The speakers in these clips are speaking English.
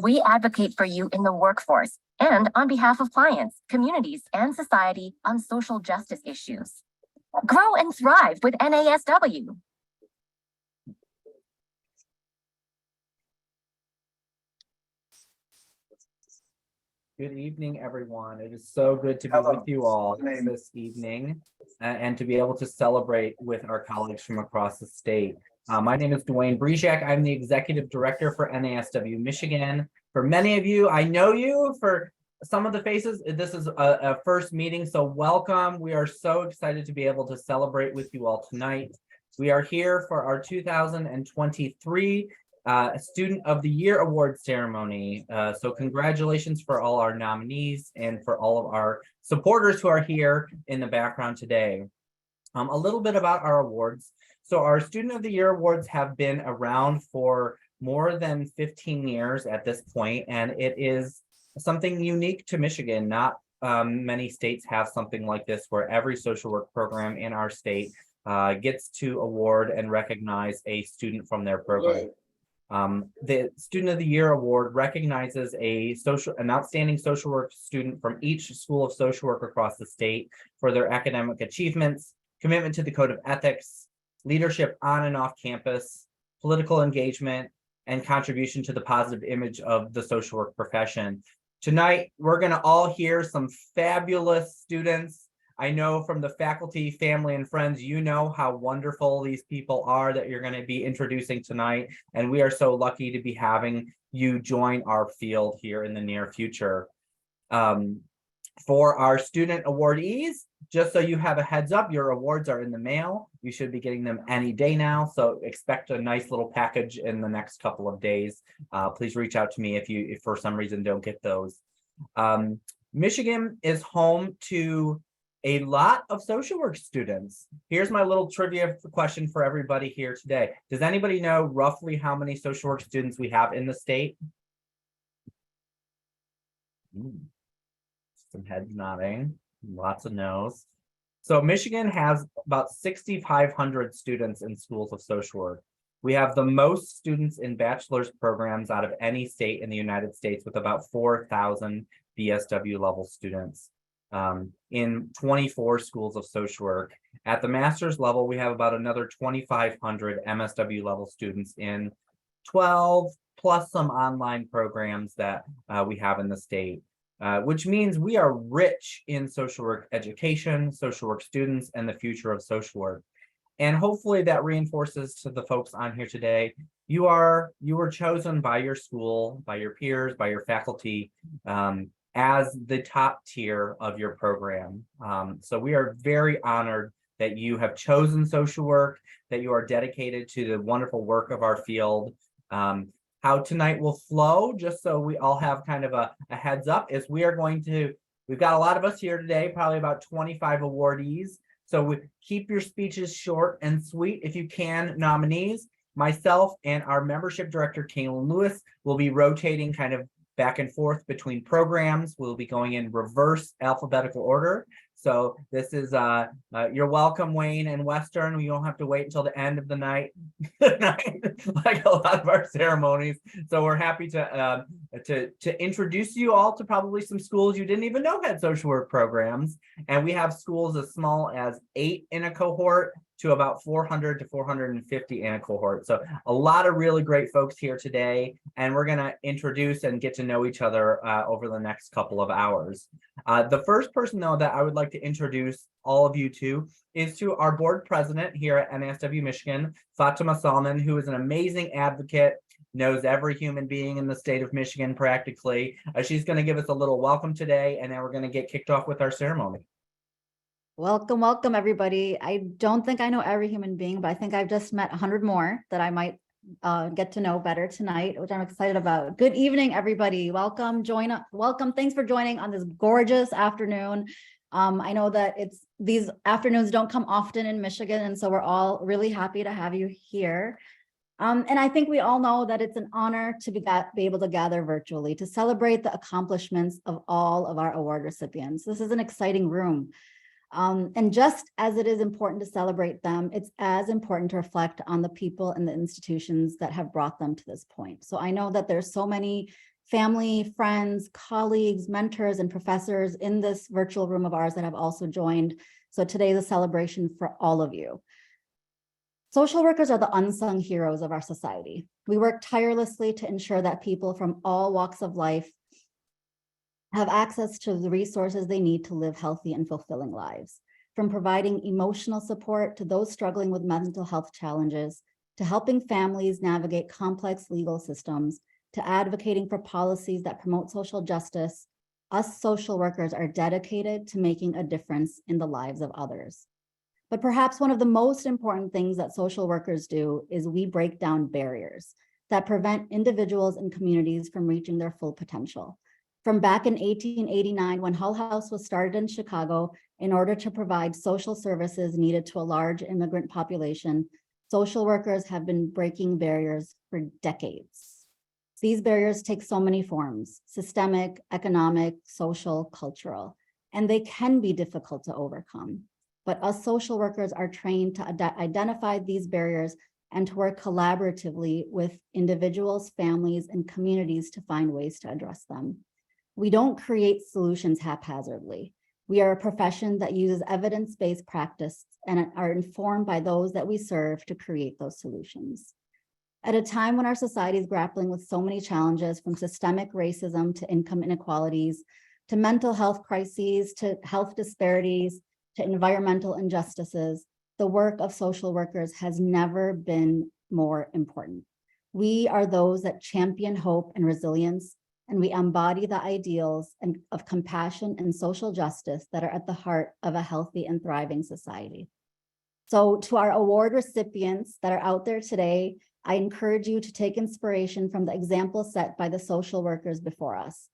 We advocate for you in the workforce and on behalf of clients, communities, and society on social justice issues. Grow and thrive with NASW. Good evening, everyone. It is so good to be with you all this evening and to be able to celebrate with our colleagues from across the state. My name is Dwayne Brejak. I'm the Executive Director for NASW Michigan. For many of you, I know you. For some of the faces, this is a first meeting, so welcome. We are so excited to be able to celebrate with you all tonight. We are here for our 2023 Student of the Year Award ceremony. So congratulations for all our nominees and for all of our supporters who are here in the background today. A little bit about our awards. So our Student of the Year Awards have been around for more than 15 years at this point, and it is something unique to Michigan. Not many states have something like this where every social work program in our state gets to award and recognize a student from their program. The Student of the Year Award recognizes an outstanding social work student from each school of social work across the state for their academic achievements, commitment to the code of ethics, leadership on and off campus, political engagement, and contribution to the positive image of the social work profession. Tonight, we're going to all hear some fabulous students. I know from the faculty, family, and friends, you know how wonderful these people are that you're going to be introducing tonight. And we are so lucky to be having you join our field here in the near future. For our student awardees, just so you have a heads up, your awards are in the mail. You should be getting them any day now. So expect a nice little package in the next couple of days. Please reach out to me if for some reason don't get those. Michigan is home to a lot of social work students. Here's my little trivia question for everybody here today. Does anybody know roughly how many social work students we have in the state? Some heads nodding, lots of no's. So Michigan has about 6,500 students in schools of social work. We have the most students in bachelor's programs out of any state in the United States, with about 4,000 BSW level students in 24 schools of social work. At the master's level, we have about another 2,500 MSW level students in 12 plus some online programs that we have in the state. Which means we are rich in social work education, social work students, and the future of social work. And hopefully that reinforces to the folks on here today, you were chosen by your school, by your peers, by your faculty, as the top tier of your program. So we are very honored that you have chosen social work, that you are dedicated to the wonderful work of our field. How tonight will flow, just so we all have kind of a heads up, is we've got a lot of us here today, probably about 25 awardees. So keep your speeches short and sweet if you can, nominees. Myself and our membership director, Kaylin Lewis, will be rotating kind of back and forth between programs. We'll be going in reverse alphabetical order. So this is, you're welcome, Wayne and Western. We don't have to wait until the end of the night, like a lot of our ceremonies. So we're happy to introduce you all to probably some schools you didn't even know had social work programs. And we have schools as small as 8 in a cohort to about 400 to 450 in a cohort. So a lot of really great folks here today, and we're gonna introduce and get to know each other over the next couple of hours. The first person though that I would like to introduce all of you to is to our board president here at NASW Michigan, Fatima Salman, who is an amazing advocate, knows every human being in the state of Michigan practically. She's gonna give us a little welcome today, and then we're gonna get kicked off with our ceremony. Welcome, welcome, everybody. I don't think I know every human being, but I think I've just met 100 more that I might get to know better tonight, which I'm excited about. Good evening, everybody. Welcome, welcome. Thanks for joining on this gorgeous afternoon. I know that these afternoons don't come often in Michigan, and so we're all really happy to have you here. And I think we all know that it's an honor to be able to gather virtually to celebrate the accomplishments of all of our award recipients. This is an exciting room. And just as it is important to celebrate them, it's as important to reflect on the people and the institutions that have brought them to this point. So I know that there's so many family, friends, colleagues, mentors, and professors in this virtual room of ours that have also joined. So today is a celebration for all of you. Social workers are the unsung heroes of our society. We work tirelessly to ensure that people from all walks of life have access to the resources they need to live healthy and fulfilling lives. From providing emotional support to those struggling with mental health challenges, to helping families navigate complex legal systems, to advocating for policies that promote social justice, us social workers are dedicated to making a difference in the lives of others. But perhaps one of the most important things that social workers do is we break down barriers that prevent individuals and communities from reaching their full potential. From back in 1889, when Hull House was started in Chicago in order to provide social services needed to a large immigrant population, social workers have been breaking barriers for decades. These barriers take so many forms: systemic, economic, social, cultural, and they can be difficult to overcome. But us social workers are trained to identify these barriers and to work collaboratively with individuals, families, and communities to find ways to address them. We don't create solutions haphazardly. We are a profession that uses evidence-based practice and are informed by those that we serve to create those solutions. At a time when our society is grappling with so many challenges, from systemic racism to income inequalities, to mental health crises, to health disparities, to environmental injustices, the work of social workers has never been more important. We are those that champion hope and resilience, and we embody the ideals of compassion and social justice that are at the heart of a healthy and thriving society. So to our award recipients that are out there today, I encourage you to take inspiration from the example set by the social workers before us.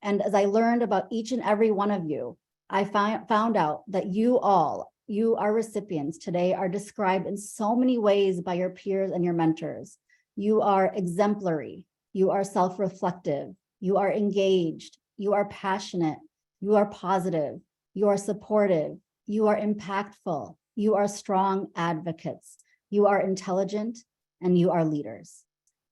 And as I learned about each and every one of you, I found out that you, our recipients today, are described in so many ways by your peers and your mentors. You are exemplary, you are self-reflective, you are engaged, you are passionate, you are positive, you are supportive, you are impactful, you are strong advocates, you are intelligent, and you are leaders.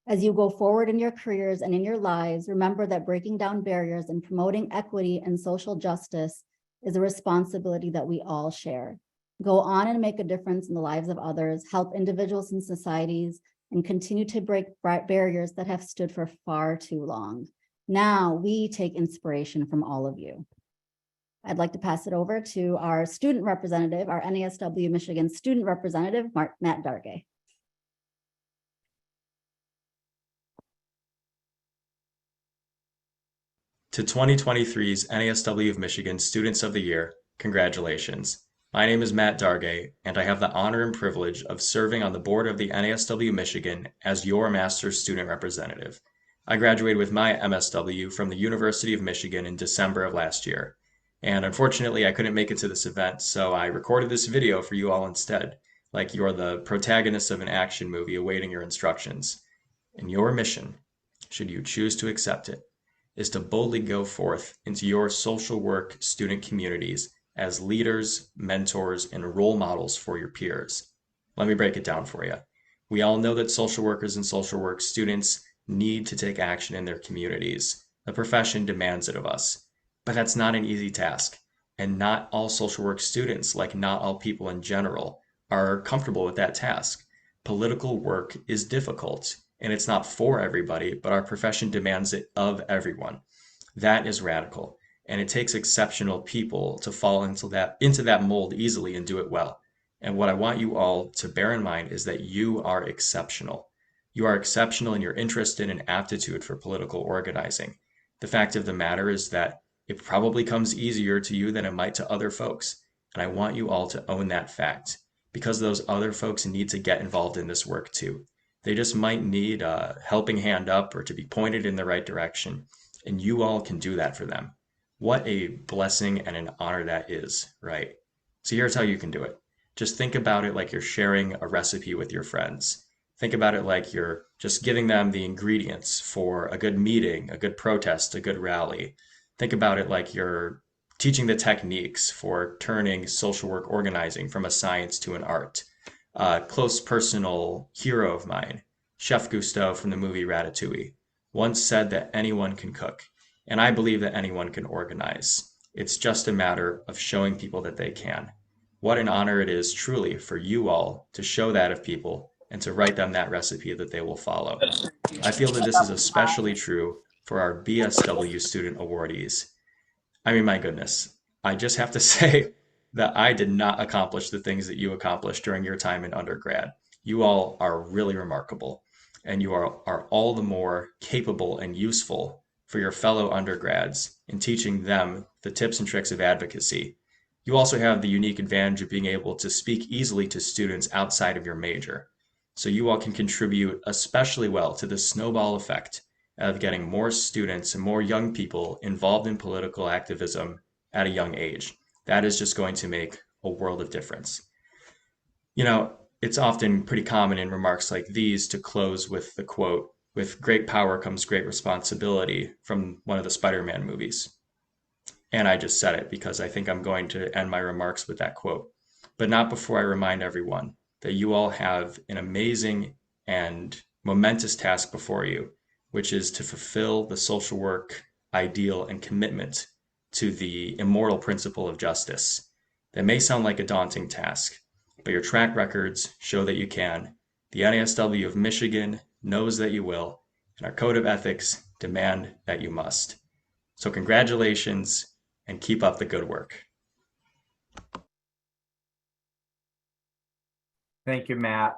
As you go forward in your careers and in your lives, remember that breaking down barriers and promoting equity and social justice is a responsibility that we all share. Go on and make a difference in the lives of others, help individuals and societies, and continue to break barriers that have stood for far too long. Now we take inspiration from all of you. I'd like to pass it over to our student representative, our NASW Michigan student representative, Matt Dargay. To 2023's NASW of Michigan Students of the Year, congratulations. My name is Matt Dargay, and I have the honor and privilege of serving on the board of the NASW Michigan as your Master's Student Representative. I graduated with my MSW from the University of Michigan in December of last year. And unfortunately, I couldn't make it to this event, so I recorded this video for you all instead, like you're the protagonist of an action movie awaiting your instructions. And your mission, should you choose to accept it, is to boldly go forth into your social work student communities as leaders, mentors, and role models for your peers. Let me break it down for you. We all know that social workers and social work students need to take action in their communities. The profession demands it of us. But that's not an easy task. And not all social work students, like not all people in general, are comfortable with that task. Political work is difficult, and it's not for everybody, but our profession demands it of everyone. That is radical, and it takes exceptional people to fall into that mold easily and do it well. And what I want you all to bear in mind is that you are exceptional. You are exceptional in your interest in and aptitude for political organizing. The fact of the matter is that it probably comes easier to you than it might to other folks, and I want you all to own that fact, because those other folks need to get involved in this work too. They just might need a helping hand up or to be pointed in the right direction, and you all can do that for them. What a blessing and an honor that is, right? So here's how you can do it. Just think about it like you're sharing a recipe with your friends. Think about it like you're just giving them the ingredients for a good meeting, a good protest, a good rally. Think about it like you're teaching the techniques for turning social work organizing from a science to an art. A close personal hero of mine, Chef Cousteau from the movie Ratatouille, once said that anyone can cook, and I believe that anyone can organize. It's just a matter of showing people that they can. What an honor it is truly for you all to show that of people and to write them that recipe that they will follow. I feel that this is especially true for our BSW student awardees. I mean, my goodness, I just have to say that I did not accomplish the things that you accomplished during your time in undergrad. You all are really remarkable, and you are all the more capable and useful for your fellow undergrads in teaching them the tips and tricks of advocacy. You also have the unique advantage of being able to speak easily to students outside of your major. So you all can contribute especially well to the snowball effect of getting more students and more young people involved in political activism at a young age. That is just going to make a world of difference. You know, it's often pretty common in remarks like these to close with the quote, "With great power comes great responsibility," from one of the Spider-Man movies. And I just said it because I think I'm going to end my remarks with that quote, but not before I remind everyone that you all have an amazing and momentous task before you, which is to fulfill the social work ideal and commitment to the immortal principle of justice. That may sound like a daunting task, but your track records show that you can. The NASW of Michigan knows that you will, and our code of ethics demand that you must. So congratulations and keep up the good work. Thank you, Matt.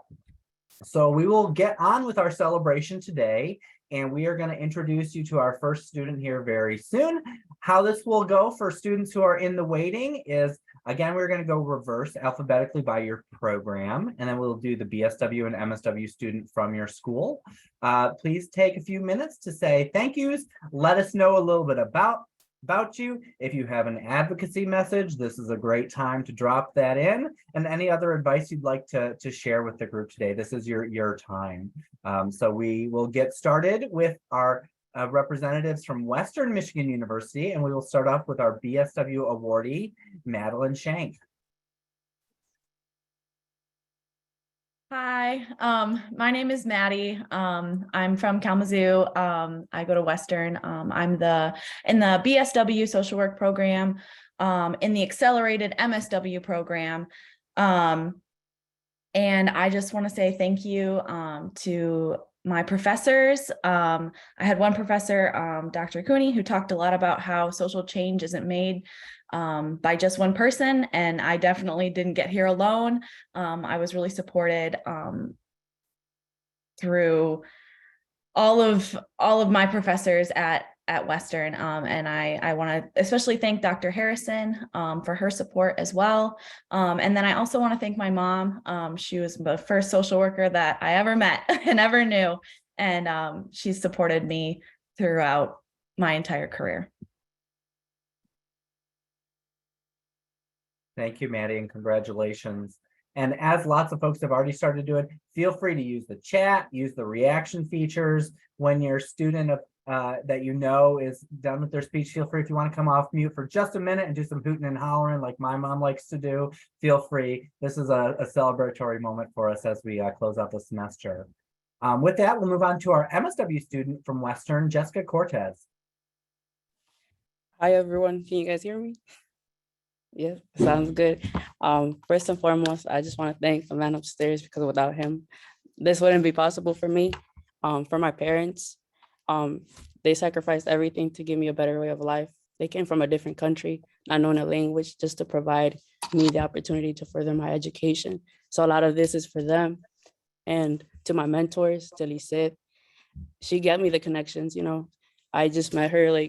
So we will get on with our celebration today, and we are going to introduce you to our first student here very soon. How this will go for students who are in the waiting is, again, we're going to go reverse alphabetically by your program, and then we'll do the BSW and MSW student from your school. Please take a few minutes to say thank yous. Let us know a little bit about you. If you have an advocacy message, this is a great time to drop that in, and any other advice you'd like to share with the group today. This is your time. So we will get started with our representatives from Western Michigan University, and we will start off with our BSW awardee, Madeline Shank. Hi, my name is Maddie. I'm from Kalamazoo. I go to Western. I'm in the BSW social work program, in the accelerated MSW program. And I just want to say thank you to my professors. I had one professor, Dr. Cooney, who talked a lot about how social change isn't made by just one person, and I definitely didn't get here alone. I was really supported through all of my professors at Western, and I want to especially thank Dr. Harrison for her support as well. And then I also want to thank my mom. She was the first social worker that I ever met and ever knew, and she's supported me throughout my entire career. Thank you, Maddie, and congratulations. And as lots of folks have already started doing, feel free to use the chat, use the reaction features. When your student that you know is done with their speech, feel free, if you want to come off mute for just a minute and do some hooting and hollering like my mom likes to do, feel free. This is a celebratory moment for us as we close out the semester. With that, we'll move on to our MSW student from Western, Jessica Cortez. Hi, everyone. Can you guys hear me? Yeah, sounds good. First and foremost, I just want to thank the man upstairs, because without him, this wouldn't be possible for me. For my parents, they sacrificed everything to give me a better way of life. They came from a different country, not knowing a language, just to provide me the opportunity to further my education. So a lot of this is for them. And to my mentors, to Lisette, she gave me the connections, I just met her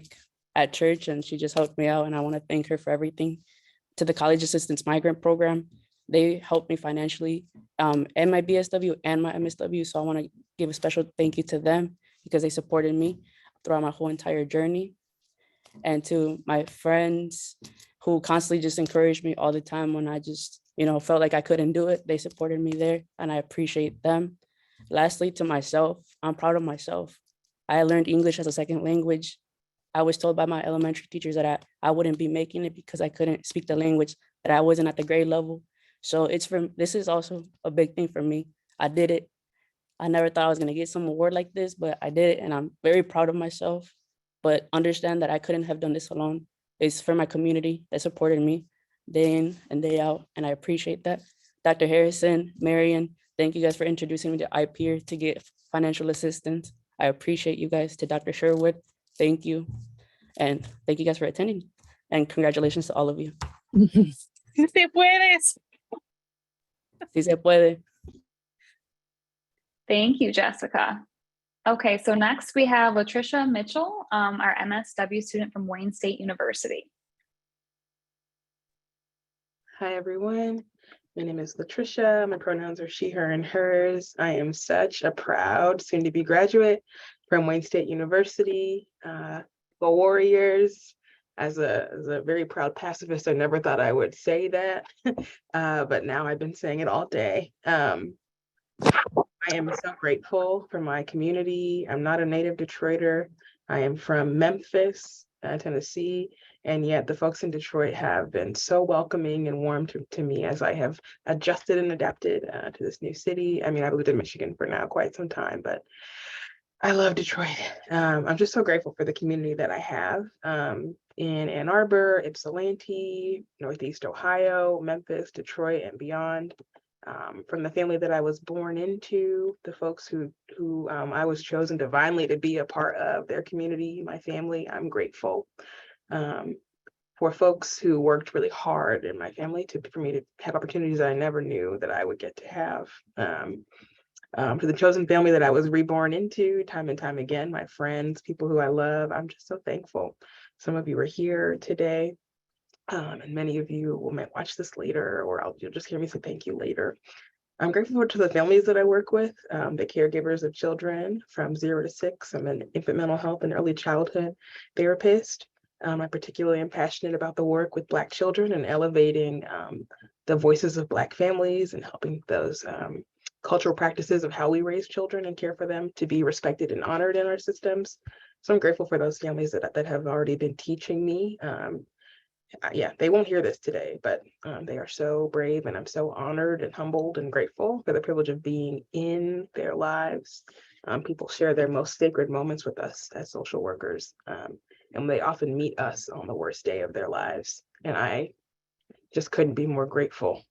at church, and she just helped me out, and I want to thank her for everything. To the College Assistance Migrant Program, they helped me financially, and my BSW and my MSW. So I want to give a special thank you to them, because they supported me throughout my whole entire journey. And to my friends who constantly just encouraged me all the time when I just, felt like I couldn't do it. They supported me there, and I appreciate them. Lastly, to myself, I'm proud of myself. I learned English as a second language. I was told by my elementary teachers that I wouldn't be making it because I couldn't speak the language, that I wasn't at the grade level. So this is also a big thing for me. I did it. I never thought I was gonna get some award like this, but I did it and I'm very proud of myself. But understand that I couldn't have done this alone. It's for my community that supported me day in and day out, and I appreciate that. Dr. Harrison, Marion, thank you guys for introducing me to iPeer to get financial assistance. I appreciate you guys. To Dr. Sherwood, thank you. And thank you guys for attending. And congratulations to all of you. Si se puedes. Si se puede. Thank you, Jessica. Okay, so next we have Latricia Mitchell, our MSW student from Wayne State University. Hi, everyone. My name is Latricia. My pronouns are she, her, and hers. I am such a proud soon-to-be graduate from Wayne State University. Go Warriors. As a very proud pacifist, I never thought I would say that, but now I've been saying it all day. I am so grateful for my community. I'm not a native Detroiter. I am from Memphis, Tennessee, and yet the folks in Detroit have been so welcoming and warm to me as I have adjusted and adapted to this new city. I mean, I've lived in Michigan for now quite some time, but I love Detroit. I'm just so grateful for the community that I have in Ann Arbor, Ypsilanti, Northeast Ohio, Memphis, Detroit, and beyond. From the family that I was born into, the folks who I was chosen divinely to be a part of their community, my family, I'm grateful. For folks who worked really hard in my family for me to have opportunities that I never knew that I would get to have. To the chosen family that I was reborn into time and time again, my friends, people who I love, I'm just so thankful. Some of you are here today. And many of you might watch this later, or you'll just hear me say thank you later. I'm grateful to the families that I work with, the caregivers of children from 0 to 6. I'm an infant mental health and early childhood therapist. I particularly am passionate about the work with Black children and elevating the voices of Black families and helping those cultural practices of how we raise children and care for them to be respected and honored in our systems. So I'm grateful for those families that have already been teaching me. Yeah, they won't hear this today, but they are so brave, and I'm so honored and humbled and grateful for the privilege of being in their lives. People share their most sacred moments with us as social workers, and they often meet us on the worst day of their lives. And I just couldn't be more grateful.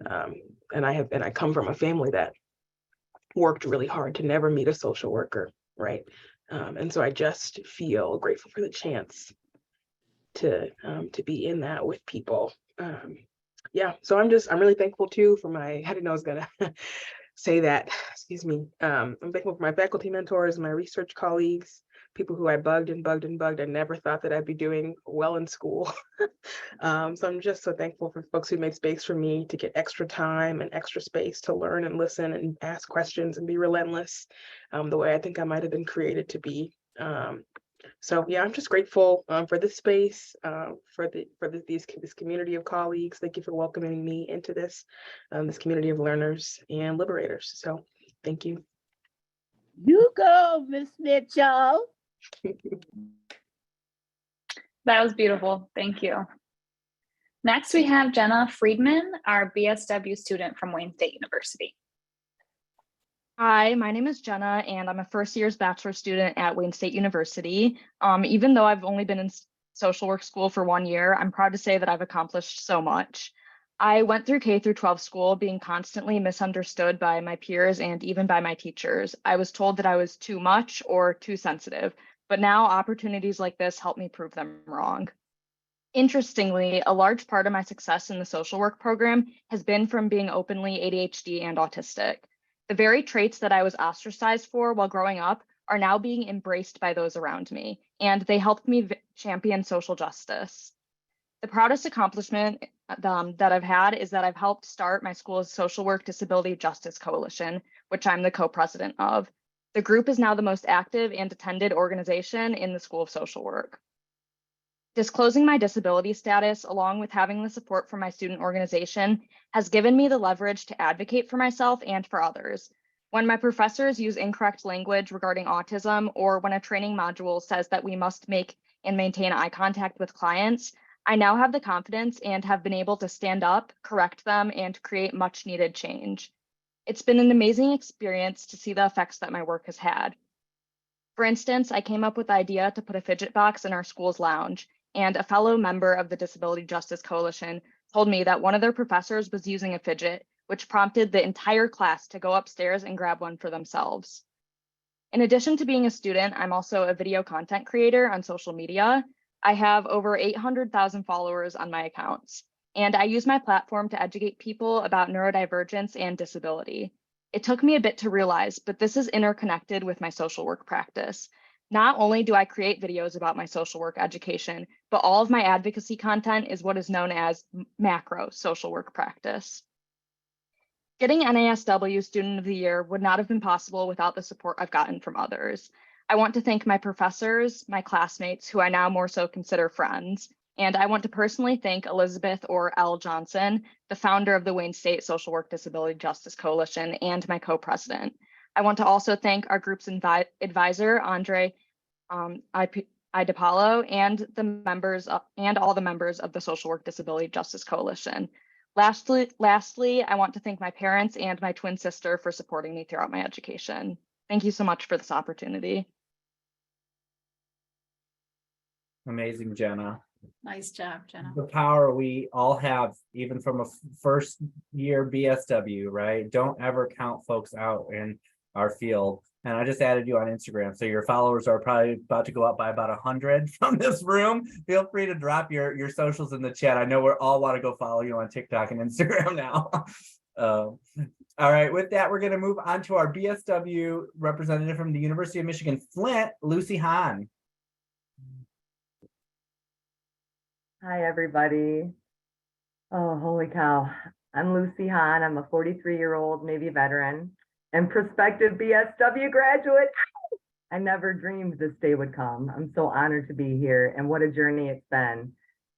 And I come from a family that worked really hard to never meet a social worker, right? And so I just feel grateful for the chance to be in that with people. Yeah, so I'm really thankful too for I didn't know I was gonna say that, excuse me. I'm thankful for my faculty mentors, my research colleagues, people who I bugged and bugged and bugged. I never thought that I'd be doing well in school. So I'm just so thankful for folks who made space for me to get extra time and extra space to learn and listen and ask questions and be relentless, the way I think I might have been created to be. So yeah, I'm just grateful for this space, for this community of colleagues. Thank you for welcoming me into this community of learners and liberators. So thank you. You go, Miss Mitchell. That was beautiful. Thank you. Next, we have Jenna Friedman, our BSW student from Wayne State University. Hi, my name is Jenna, and I'm a first year's bachelor student at Wayne State University. Even though I've only been in social work school for 1 year, I'm proud to say that I've accomplished so much. I went through K through 12 school being constantly misunderstood by my peers and even by my teachers. I was told that I was too much or too sensitive, but now opportunities like this help me prove them wrong. Interestingly, a large part of my success in the social work program has been from being openly ADHD and autistic. The very traits that I was ostracized for while growing up are now being embraced by those around me, and they helped me champion social justice. The proudest accomplishment that I've had is that I've helped start my school's Social Work Disability Justice Coalition, which I'm the co-president of. The group is now the most active and attended organization in the School of Social Work. Disclosing my disability status, along with having the support from my student organization, has given me the leverage to advocate for myself and for others. When my professors use incorrect language regarding autism, or when a training module says that we must make and maintain eye contact with clients, I now have the confidence and have been able to stand up, correct them, and create much needed change. It's been an amazing experience to see the effects that my work has had. For instance, I came up with the idea to put a fidget box in our school's lounge, and a fellow member of the Disability Justice Coalition told me that one of their professors was using a fidget, which prompted the entire class to go upstairs and grab one for themselves. In addition to being a student, I'm also a video content creator on social media. I have over 800,000 followers on my accounts, and I use my platform to educate people about neurodivergence and disability. It took me a bit to realize, but this is interconnected with my social work practice. Not only do I create videos about my social work education, but all of my advocacy content is what is known as macro social work practice. Getting NASW Student of the Year would not have been possible without the support I've gotten from others. I want to thank my professors, my classmates, who I now more so consider friends, and I want to personally thank Elizabeth or L. Johnson, the founder of the Wayne State Social Work Disability Justice Coalition and my co-president. I want to also thank our group's advisor, Andre IDePaulo, and the members and all the members of the Social Work Disability Justice Coalition. Lastly, I want to thank my parents and my twin sister for supporting me throughout my education. Thank you so much for this opportunity. Amazing, Jenna. Nice job, Jenna. The power we all have, even from a first year BSW, right? Don't ever count folks out in our field. And I just added you on Instagram, so your followers are probably about to go up by about 100 from this room. Feel free to drop your socials in the chat. I know we all want to go follow you on TikTok and Instagram now. All right, with that, we're going to move on to our BSW representative from the University of Michigan Flint, Lucy Hahn. Hi, everybody. Oh, holy cow. I'm Lucy Hahn. I'm a 43-year-old Navy veteran and prospective BSW graduate. I never dreamed this day would come. I'm so honored to be here, and what a journey it's been.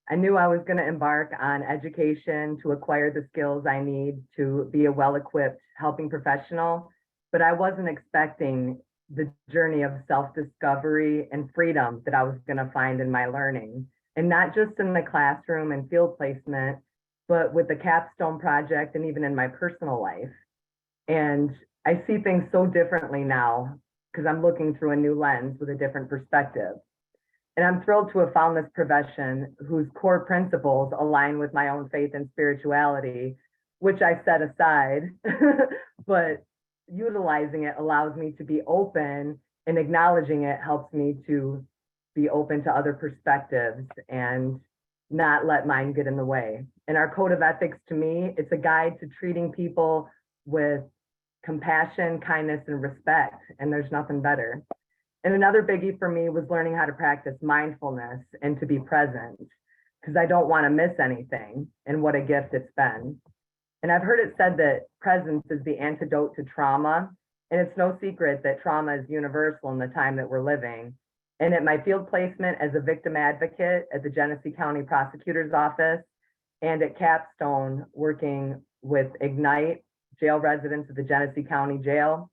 I knew I was going to embark on education to acquire the skills I need to be a well-equipped helping professional, but I wasn't expecting the journey of self-discovery and freedom that I was going to find in my learning. And not just in the classroom and field placement, but with the capstone project and even in my personal life. And I see things so differently now because I'm looking through a new lens with a different perspective. And I'm thrilled to have found this profession whose core principles align with my own faith and spirituality, which I set aside, but utilizing it allows me to be open, and acknowledging it helps me to be open to other perspectives and not let mine get in the way. And our code of ethics, to me, it's a guide to treating people with compassion, kindness, and respect, and there's nothing better. And another biggie for me was learning how to practice mindfulness and to be present, because I don't want to miss anything, and what a gift it's been. And I've heard it said that presence is the antidote to trauma, and it's no secret that trauma is universal in the time that we're living. And at my field placement as a victim advocate at the Genesee County Prosecutor's Office, and at Capstone working with Ignite, jail residents of the Genesee County Jail,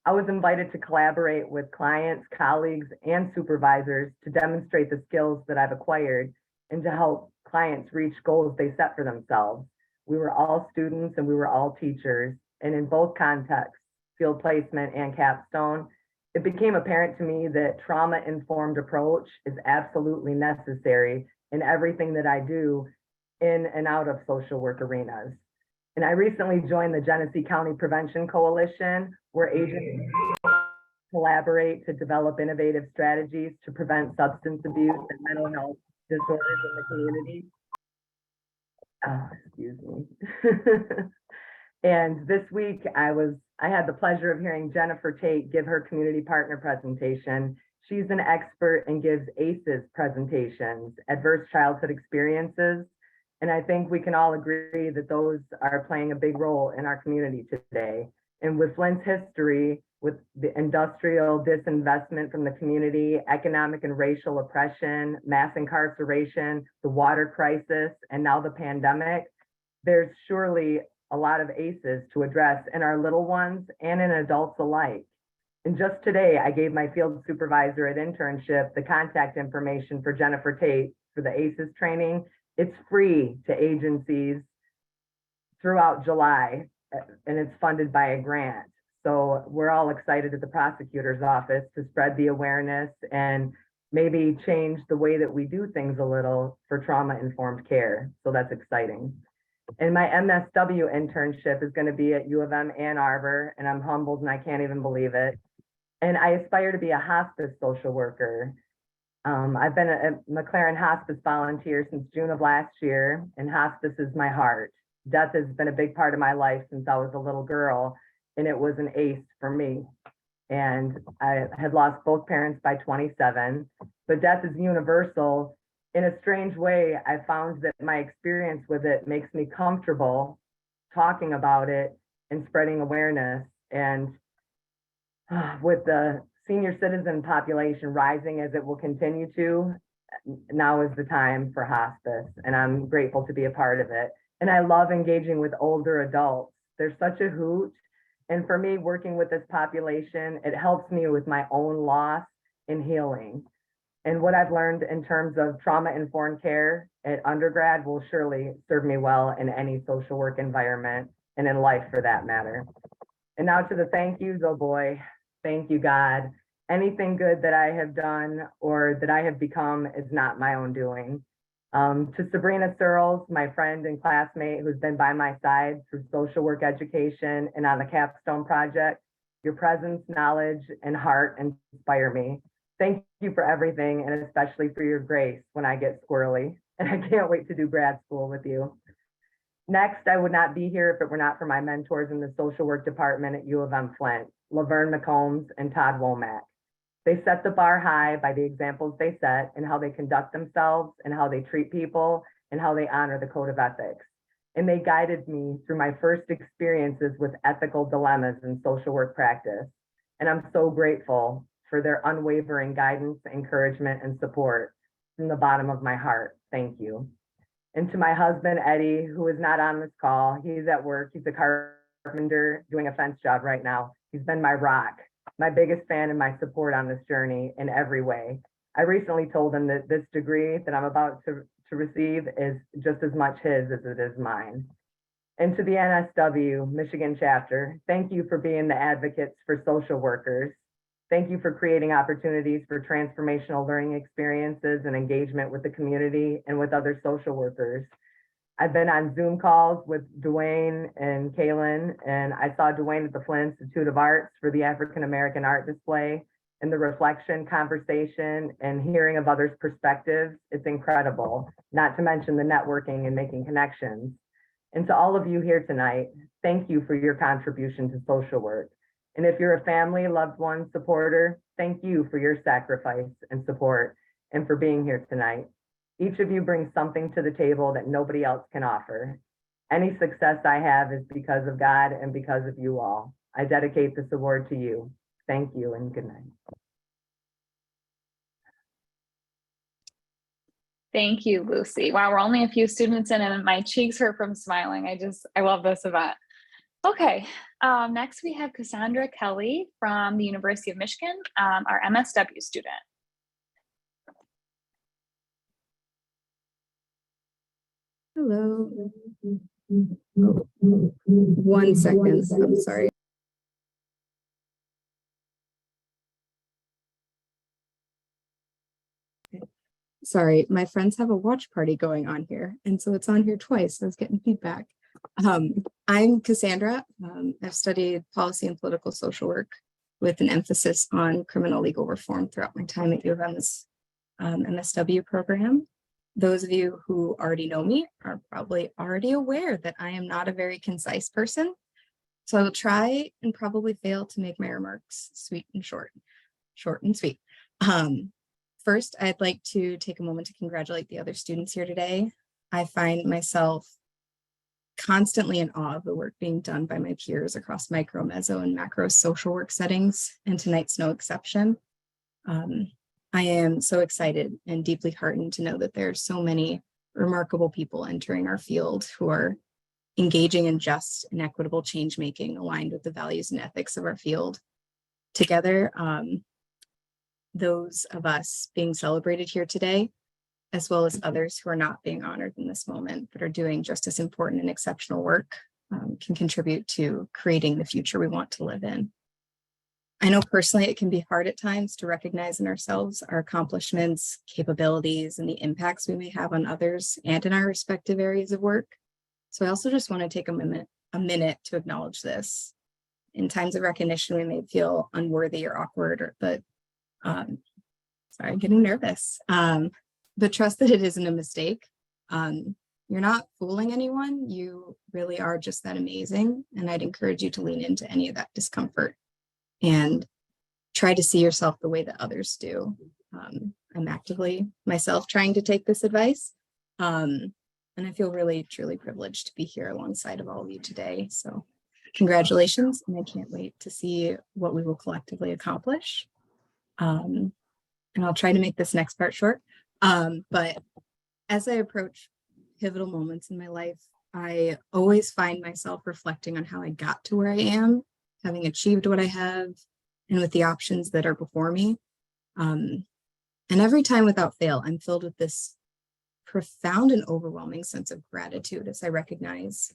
I was invited to collaborate with clients, colleagues, and supervisors to demonstrate the skills that I've acquired and to help clients reach goals they set for themselves. We were all students and we were all teachers, and in both contexts, field placement and Capstone, it became apparent to me that trauma-informed approach is absolutely necessary in everything that I do in and out of social work arenas. And I recently joined the Genesee County Prevention Coalition, where agencies collaborate to develop innovative strategies to prevent substance abuse and mental health disorders in the community. Oh, excuse me. And this week I had the pleasure of hearing Jennifer Tate give her community partner presentation. She's an expert and gives ACEs presentations, adverse childhood experiences. And I think we can all agree that those are playing a big role in our community today. And with Flint's history, with the industrial disinvestment from the community, economic and racial oppression, mass incarceration, the water crisis, and now the pandemic, there's surely a lot of ACEs to address in our little ones and in adults alike. And just today, I gave my field supervisor at internship the contact information for Jennifer Tate for the ACES training. It's free to agencies throughout July, and it's funded by a grant. So we're all excited at the prosecutor's office to spread the awareness and maybe change the way that we do things a little for trauma-informed care. So that's exciting. And my MSW internship is going to be at U of M Ann Arbor, and I'm humbled and I can't even believe it. And I aspire to be a hospice social worker. I've been a McLaren hospice volunteer since June of last year, and hospice is my heart. Death has been a big part of my life since I was a little girl, and it was an ace for me. And I had lost both parents by 27, but death is universal. In a strange way, I found that my experience with it makes me comfortable talking about it and spreading awareness. And with the senior citizen population rising as it will continue to, now is the time for hospice, and I'm grateful to be a part of it. And I love engaging with older adults. They're such a hoot. And for me, working with this population, it helps me with my own loss and healing. And what I've learned in terms of trauma-informed care at undergrad will surely serve me well in any social work environment and in life for that matter. And now to the thank yous, oh boy. Thank you, God. Anything good that I have done or that I have become is not my own doing. To Sabrina Searles, my friend and classmate who's been by my side through social work education and on the capstone project, your presence, knowledge, and heart inspire me. Thank you for everything, and especially for your grace when I get squirrely. And I can't wait to do grad school with you. Next, I would not be here if it were not for my mentors in the social work department at U of M Flint, Laverne McCombs and Todd Womack. They set the bar high by the examples they set and how they conduct themselves and how they treat people and how they honor the code of ethics. And they guided me through my first experiences with ethical dilemmas in social work practice. And I'm so grateful for their unwavering guidance, encouragement, and support from the bottom of my heart. Thank you. And to my husband, Eddie, who is not on this call, he's at work. He's a carpenter doing a fence job right now. He's been my rock, my biggest fan and my support on this journey in every way. I recently told him that this degree that I'm about to receive is just as much his as it is mine. And to the NSW Michigan chapter, thank you for being the advocates for social workers. Thank you for creating opportunities for transformational learning experiences and engagement with the community and with other social workers. I've been on Zoom calls with Dwayne and Kaylin, and I saw Dwayne at the Flint Institute of Arts for the African American art display, and the reflection, conversation, and hearing of others' perspectives. It's incredible, not to mention the networking and making connections. And to all of you here tonight, thank you for your contribution to social work. And if you're a family, loved one, supporter, thank you for your sacrifice and support and for being here tonight. Each of you brings something to the table that nobody else can offer. Any success I have is because of God and because of you all. I dedicate this award to you. Thank you and good night. Thank you, Lucy. Wow, we're only a few students in and my cheeks hurt from smiling. I love this event. Okay, next we have Cassandra Kelly from the University of Michigan, our MSW student. Hello. Oh, 1 second, I'm sorry. Sorry, my friends have a watch party going on here, and so it's on here twice. So I was getting feedback. I'm Cassandra. I've studied policy and political social work with an emphasis on criminal legal reform throughout my time at U of M's MSW program. Those of you who already know me are probably already aware that I am not a very concise person. So I will try and probably fail to make my remarks sweet and short and sweet. First, I'd like to take a moment to congratulate the other students here today. I find myself constantly in awe of the work being done by my peers across micro, meso, and macro social work settings, and tonight's no exception. I am so excited and deeply heartened to know that there are so many remarkable people entering our field who are engaging in just and equitable change making aligned with the values and ethics of our field. together. Those of us being celebrated here today, as well as others who are not being honored in this moment, but are doing just as important and exceptional work, can contribute to creating the future we want to live in. I know personally it can be hard at times to recognize in ourselves our accomplishments, capabilities, and the impacts we may have on others and in our respective areas of work. So I also just want to take a minute to acknowledge this. In times of recognition, we may feel unworthy or awkward, but sorry, I'm getting nervous. But trust that it isn't a mistake. You're not fooling anyone. You really are just that amazing. And I'd encourage you to lean into any of that discomfort and try to see yourself the way that others do. I'm actively myself trying to take this advice. And I feel really, truly privileged to be here alongside of all of you today. So congratulations. And I can't wait to see what we will collectively accomplish. And I'll try to make this next part short. But as I approach pivotal moments in my life, I always find myself reflecting on how I got to where I am, having achieved what I have, and with the options that are before me. And every time without fail, I'm filled with this profound and overwhelming sense of gratitude as I recognize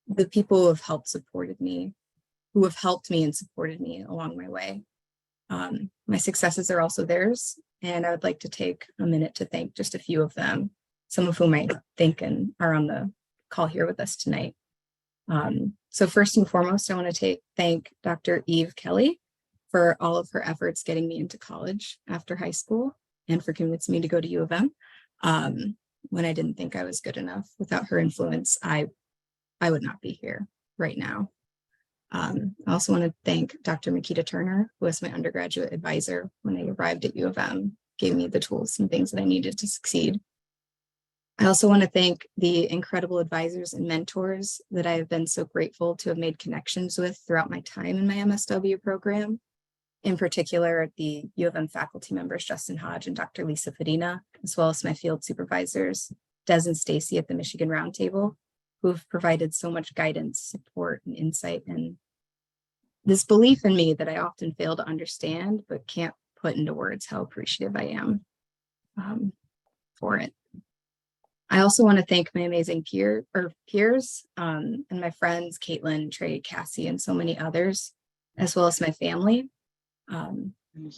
the people who have helped me and supported me along my way. My successes are also theirs, and I would like to take a minute to thank just a few of them, some of whom I think and are on the call here with us tonight. So first and foremost, I want to thank Dr. Eve Kelly for all of her efforts getting me into college after high school and for convincing me to go to U of M when I didn't think I was good enough. Without her influence, I would not be here right now. I also want to thank Dr. Makita Turner, who was my undergraduate advisor when I arrived at U of M, gave me the tools and things that I needed to succeed. I also want to thank the incredible advisors and mentors that I have been so grateful to have made connections with throughout my time in my MSW program. In particular, the U of M faculty members, Justin Hodge and Dr. Lisa Fadina, as well as my field supervisors, Des and Stacy at the Michigan Roundtable, who have provided so much guidance, support, and insight, and this belief in me that I often fail to understand, but can't put into words how appreciative I am for it. I also want to thank my amazing peers and my friends, Caitlin, Trey, Cassie, and so many others, as well as my family.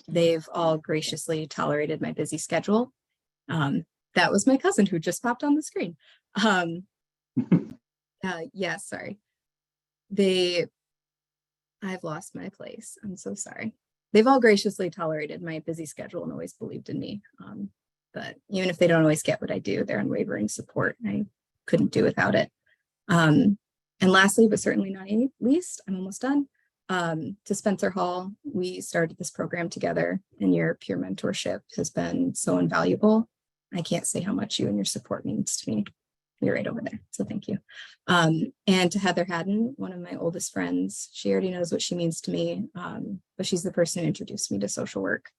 They've all graciously tolerated my busy schedule. That was my cousin who just popped on the screen. Yeah, sorry. I've lost my place. I'm so sorry. They've all graciously tolerated my busy schedule and always believed in me. But even if they don't always get what I do, their unwavering support, I couldn't do without it. And lastly, but certainly not least, I'm almost done. To Spencer Hall, we started this program together, and your peer mentorship has been so invaluable. I can't say how much you and your support means to me. You're right over there, so thank you. And to Heather Haddon, one of my oldest friends, she already knows what she means to me, but she's the person who introduced me to social work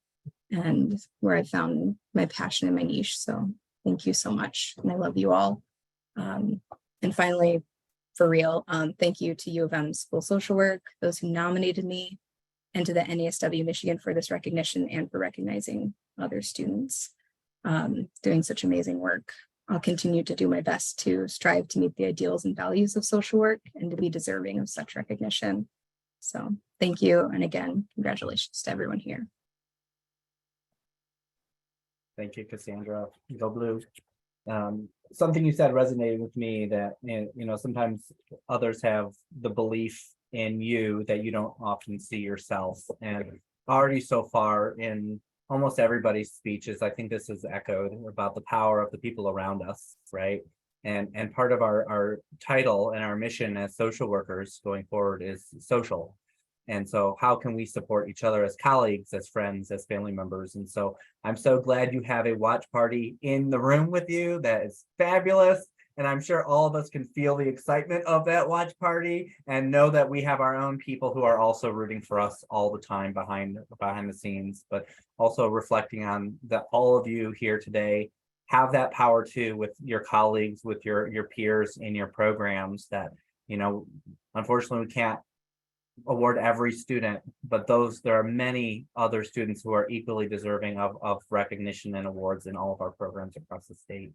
and where I found my passion and my niche. So thank you so much, and I love you all. And finally, for real, thank you to U of M School of Social Work, those who nominated me, and to the NASW Michigan for this recognition and for recognizing other students doing such amazing work. I'll continue to do my best to strive to meet the ideals and values of social work and to be deserving of such recognition. So thank you. And again, congratulations to everyone here. Thank you, Cassandra. Go Blue. Something you said resonated with me that, sometimes others have the belief in you that you don't often see yourself. And already so far in almost everybody's speeches, I think this is echoed about the power of the people around us, right? And part of our title and our mission as social workers going forward is social. And so how can we support each other as colleagues, as friends, as family members? And so I'm so glad you have a watch party in the room with you. That is fabulous. And I'm sure all of us can feel the excitement of that watch party and know that we have our own people who are also rooting for us all the time behind the scenes, but also reflecting on that all of you here today have that power too with your colleagues, with your peers in your programs that, unfortunately we can't award every student, but there are many other students who are equally deserving of recognition and awards in all of our programs across the state.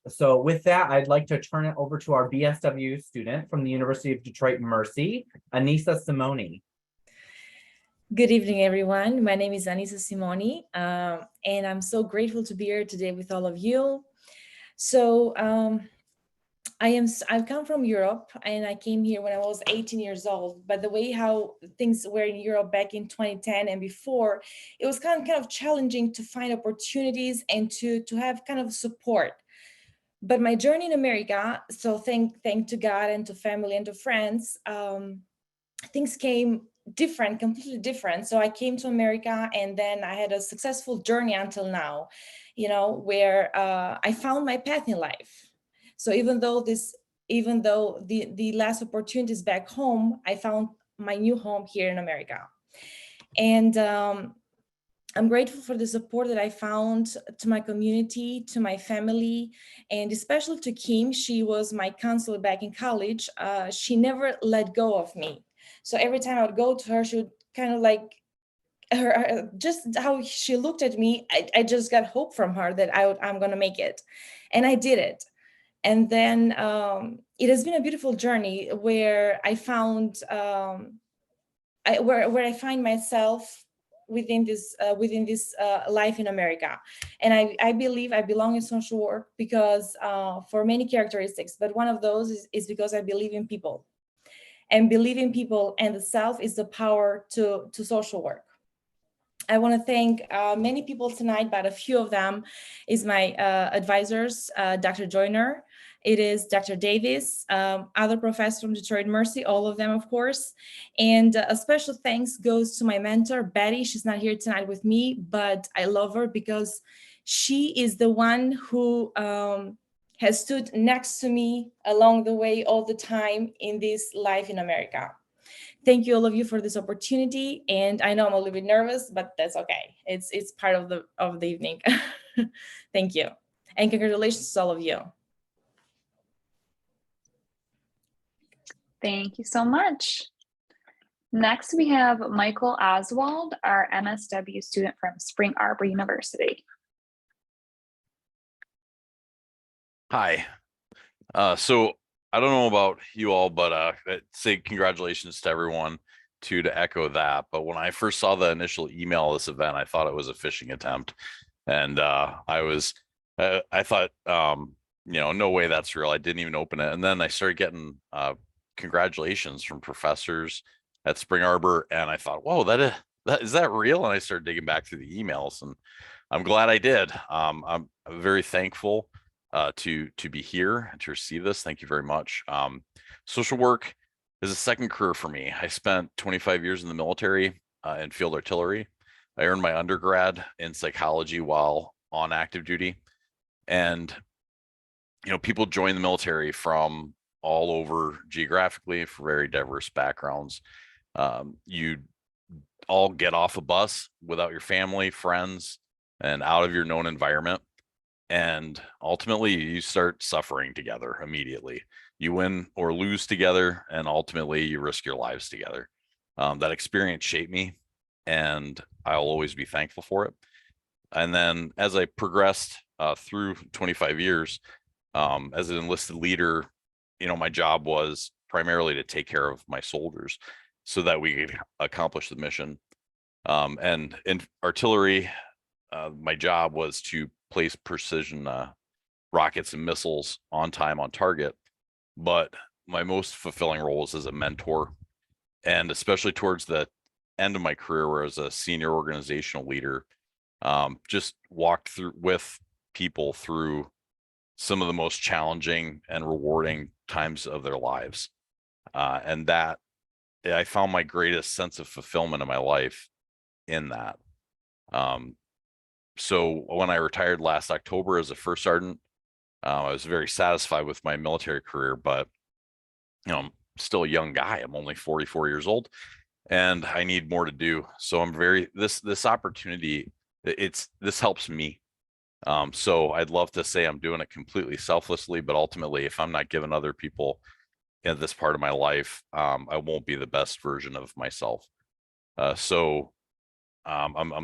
So with that, I'd like to turn it over to our BSW student from the University of Detroit Mercy, Anissa Simoni. Good evening, everyone. My name is Anissa Simoni, and I'm so grateful to be here today with all of you. So I've come from Europe, and I came here when I was 18 years old. But the way how things were in Europe back in 2010 and before, it was kind of challenging to find opportunities and to have kind of support. But my journey in America, so thank to God and to family and to friends, things came different, completely different. So I came to America, and then I had a successful journey until now, where I found my path in life. So even though the last opportunities back home, I found my new home here in America. And I'm grateful for the support that I found to my community, to my family, and especially to Kim. She was my counselor back in college. She never let go of me. So every time I would go to her, she would kind of like just how she looked at me. I just got hope from her that I'm going to make it. And I did it. And then it has been a beautiful journey where I found where I find myself within this life in America. And I believe I belong in social work because for many characteristics, but one of those is because I believe in people. And believing people and the self is the power to social work. I want to thank many people tonight, but a few of them is my advisors, Dr. Joyner. It is Dr. Davis, other professors from Detroit Mercy, all of them, of course. And a special thanks goes to my mentor, Betty. She's not here tonight with me, but I love her because she is the one who has stood next to me along the way all the time in this life in America. Thank you all of you for this opportunity. And I know I'm a little bit nervous, but that's okay. It's part of the evening. Thank you. And congratulations to all of you. Thank you so much. Next, we have Michael Oswald, our MSW student from Spring Arbor University. Hi. So I don't know about you all, but I'd say congratulations to everyone to echo that. But when I first saw the initial email of this event, I thought it was a phishing attempt. And I thought, no way that's real. I didn't even open it. And then I started getting congratulations from professors at Spring Arbor. And I thought, whoa, is that real? And I started digging back through the emails, and I'm glad I did. I'm very thankful to be here and to receive this. Thank you very much. Social work is a second career for me. I spent 25 years in the military in field artillery. I earned my undergrad in psychology while on active duty. And, people join the military from all over geographically for very diverse backgrounds. You all get off a bus without your family, friends, and out of your known environment. And ultimately, you start suffering together immediately. You win or lose together, and ultimately, you risk your lives together. That experience shaped me, and I'll always be thankful for it. And then as I progressed through 25 years as an enlisted leader, my job was primarily to take care of my soldiers so that we could accomplish the mission. And in artillery, my job was to place precision rockets and missiles on time, on target. But my most fulfilling role was as a mentor, and especially towards the end of my career, where I was a senior organizational leader, just walked through with people through some of the most challenging and rewarding times of their lives. And that I found my greatest sense of fulfillment in my life in that. So when I retired last October as a first sergeant, I was very satisfied with my military career, but I'm still a young guy. I'm only 44 years old, and I need more to do. So I'm this opportunity, this helps me. So I'd love to say I'm doing it completely selflessly, but ultimately, if I'm not giving other people at this part of my life, I won't be the best version of myself. I'm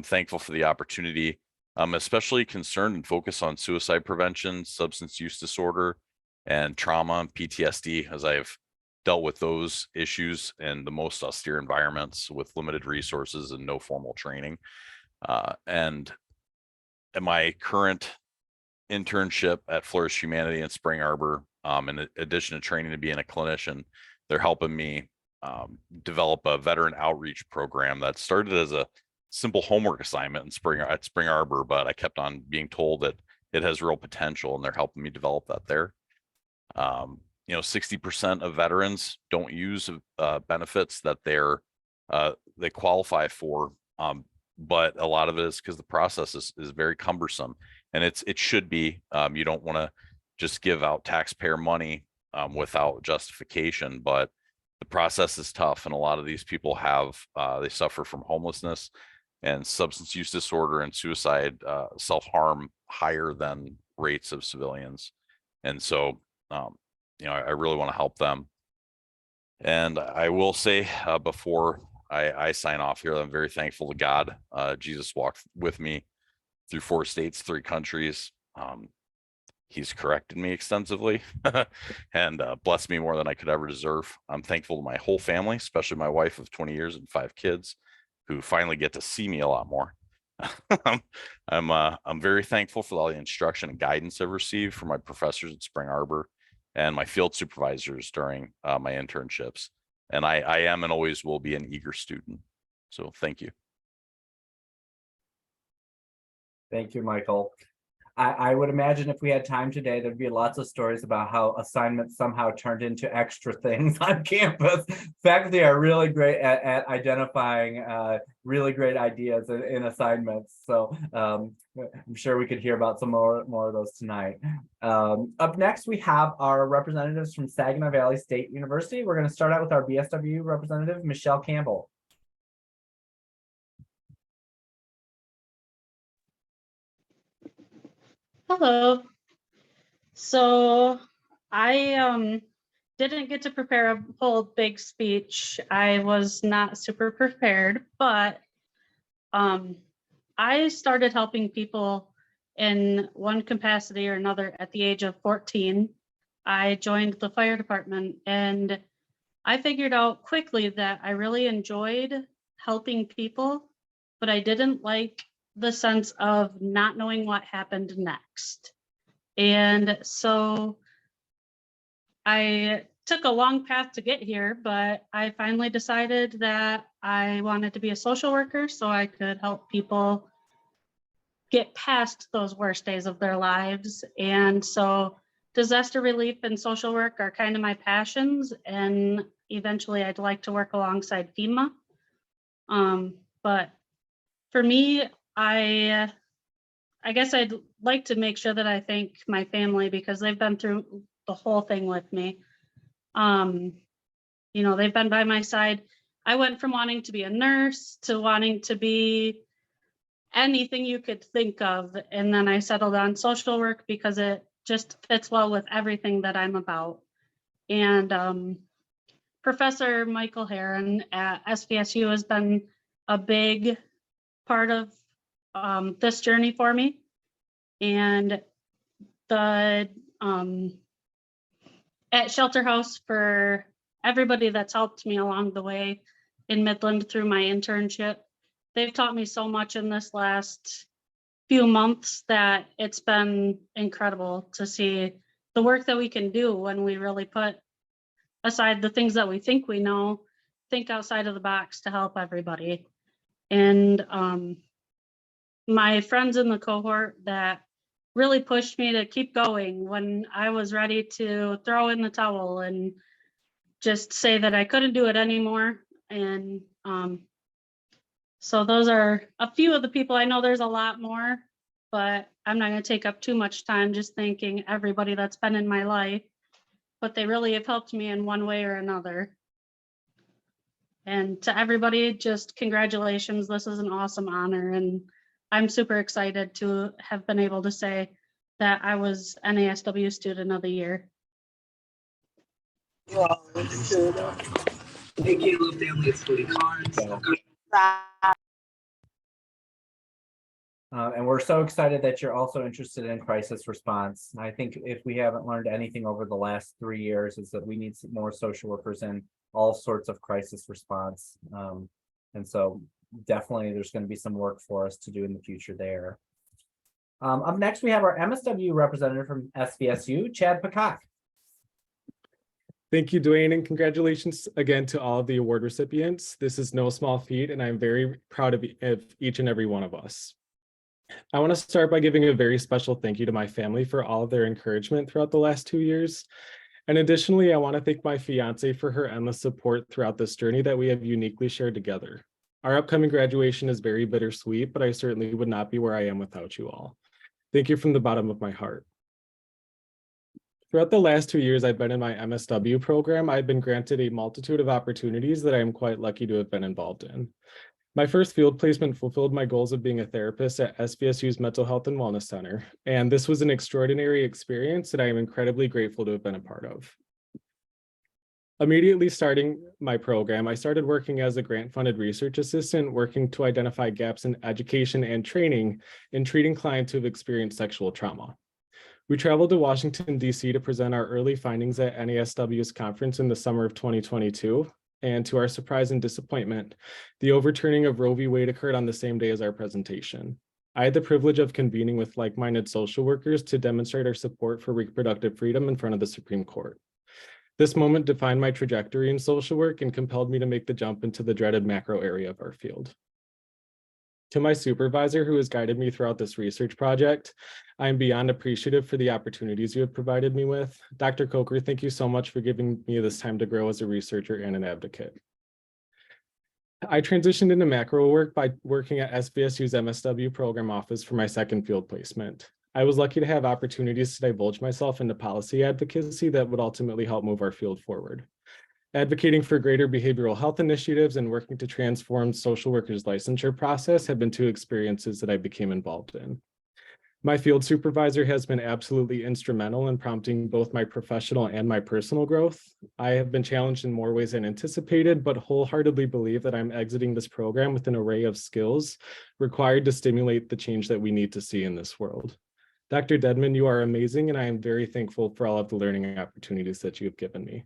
thankful for the opportunity. I'm especially concerned and focused on suicide prevention, substance use disorder, and trauma and PTSD, as I've dealt with those issues in the most austere environments with limited resources and no formal training. And in my current internship at Flourish Humanity in Spring Arbor, in addition to training to being a clinician, they're helping me develop a veteran outreach program that started as a simple homework assignment in Spring Arbor, but I kept on being told that it has real potential, and they're helping me develop that there. 60% of veterans don't use benefits that they qualify for, but a lot of it is because the process is very cumbersome, and it should be. You don't want to just give out taxpayer money without justification, but the process is tough, and a lot of these people they suffer from homelessness and substance use disorder and suicide, self-harm higher than rates of civilians. And so, I really want to help them. And I will say before I sign off here, I'm very thankful to God. Jesus walked with me through 4 states, 3 countries. He's corrected me extensively and blessed me more than I could ever deserve. I'm thankful to my whole family, especially my wife of 20 years and 5 kids, who finally get to see me a lot more. I'm very thankful for all the instruction and guidance I've received from my professors at Spring Arbor and my field supervisors during my internships. And I am and always will be an eager student. So thank you. Thank you, Michael. I would imagine if we had time today, there'd be lots of stories about how assignments somehow turned into extra things on campus. Faculty are really great at identifying really great ideas in assignments. So I'm sure we could hear about some more of those tonight. Up next, we have our representatives from Saginaw Valley State University. We're going to start out with our BSW representative, Michelle Campbell. Hello. So I didn't get to prepare a whole big speech. I was not super prepared, but I started helping people in one capacity or another at the age of 14. I joined the fire department, and I figured out quickly that I really enjoyed helping people, but I didn't like the sense of not knowing what happened next. And so I took a long path to get here, but I finally decided that I wanted to be a social worker so I could help people get past those worst days of their lives. And so disaster relief and social work are kind of my passions, and eventually I'd like to work alongside FEMA. But for me, I guess I'd like to make sure that I thank my family, because they've been through the whole thing with me. They've been by my side. I went from wanting to be a nurse to wanting to be anything you could think of. And then I settled on social work because it just fits well with everything that I'm about. And Professor Michael Heron at SVSU has been a big part of this journey for me. And the at Shelter House, for everybody that's helped me along the way in Midland through my internship, they've taught me so much in this last few months that it's been incredible to see the work that we can do when we really put aside the things that we think we know, think outside of the box to help everybody. And my friends in the cohort that really pushed me to keep going when I was ready to throw in the towel and just say that I couldn't do it anymore. And so those are a few of the people. I know there's a lot more, but I'm not going to take up too much time just thanking everybody that's been in my life, but they really have helped me in one way or another. And to everybody, just congratulations. This is an awesome honor, and I'm super excited to have been able to say that I was NASW Student of the Year. Hey, Caleb, family, it's Cody Carnes. And we're so excited that you're also interested in crisis response. I think if we haven't learned anything over the last 3 years is that we need some more social workers in all sorts of crisis response. And so definitely there's going to be some work for us to do in the future there. Up next, we have our MSW representative from SVSU, Chad Peacock. Thank you, Dwayne, and congratulations again to all of the award recipients. This is no small feat, and I'm very proud of each and every one of us. I want to start by giving a very special thank you to my family for all of their encouragement throughout the last 2 years. And additionally, I want to thank my fiance for her endless support throughout this journey that we have uniquely shared together. Our upcoming graduation is very bittersweet, but I certainly would not be where I am without you all. Thank you from the bottom of my heart. Throughout the last 2 years I've been in my MSW program, I've been granted a multitude of opportunities that I am quite lucky to have been involved in. My first field placement fulfilled my goals of being a therapist at SVSU's Mental Health and Wellness Center, and this was an extraordinary experience that I am incredibly grateful to have been a part of. Immediately starting my program, I started working as a grant-funded research assistant, working to identify gaps in education and training in treating clients who have experienced sexual trauma. We traveled to Washington, D.C. to present our early findings at NASW's conference in the summer of 2022. And to our surprise and disappointment, the overturning of Roe v. Wade occurred on the same day as our presentation. I had the privilege of convening with like-minded social workers to demonstrate our support for reproductive freedom in front of the Supreme Court. This moment defined my trajectory in social work and compelled me to make the jump into the dreaded macro area of our field. To my supervisor who has guided me throughout this research project, I am beyond appreciative for the opportunities you have provided me with. Dr. Coker, thank you so much for giving me this time to grow as a researcher and an advocate. I transitioned into macro work by working at SVSU's MSW program office for my second field placement. I was lucky to have opportunities to divulge myself into policy advocacy that would ultimately help move our field forward. Advocating for greater behavioral health initiatives and working to transform social workers' licensure process have been two experiences that I became involved in. My field supervisor has been absolutely instrumental in prompting both my professional and my personal growth. I have been challenged in more ways than anticipated, but wholeheartedly believe that I'm exiting this program with an array of skills required to stimulate the change that we need to see in this world. Dr. Dedman, you are amazing, and I am very thankful for all of the learning opportunities that you have given me.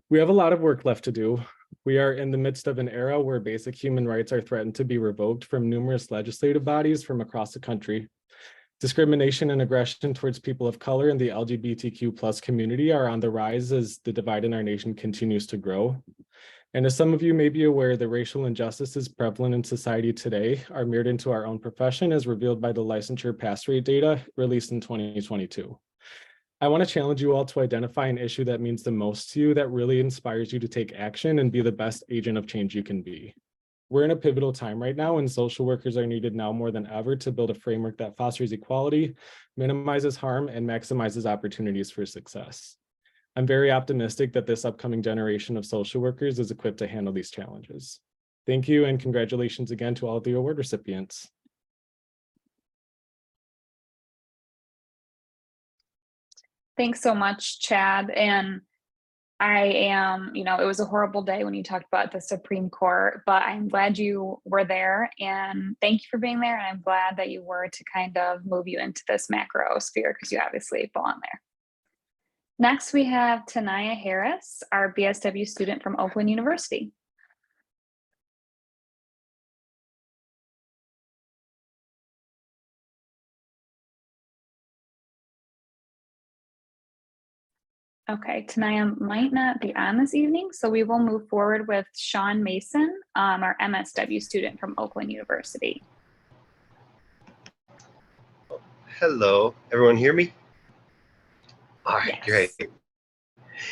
We have a lot of work left to do. We are in the midst of an era where basic human rights are threatened to be revoked from numerous legislative bodies from across the country. Discrimination and aggression towards people of color and the LGBTQ+ community are on the rise as the divide in our nation continues to grow. And as some of you may be aware, the racial injustices prevalent in society today are mirrored into our own profession as revealed by the licensure pass rate data released in 2022. I want to challenge you all to identify an issue that means the most to you, that really inspires you to take action and be the best agent of change you can be. We're in a pivotal time right now, and social workers are needed now more than ever to build a framework that fosters equality, minimizes harm, and maximizes opportunities for success. I'm very optimistic that this upcoming generation of social workers is equipped to handle these challenges. Thank you, and congratulations again to all of the award recipients. Thanks so much, Chad. And I am, it was a horrible day when you talked about the Supreme Court, but I'm glad you were there, and thank you for being there. And I'm glad that you were to kind of move you into this macro sphere because you obviously belong there. Next, we have Tanaya Harris, our BSW student from Oakland University. Okay, Tanaya might not be on this evening, so we will move forward with Sean Mason, our MSW student from Oakland University. Hello, everyone hear me? All right, Yes. Great.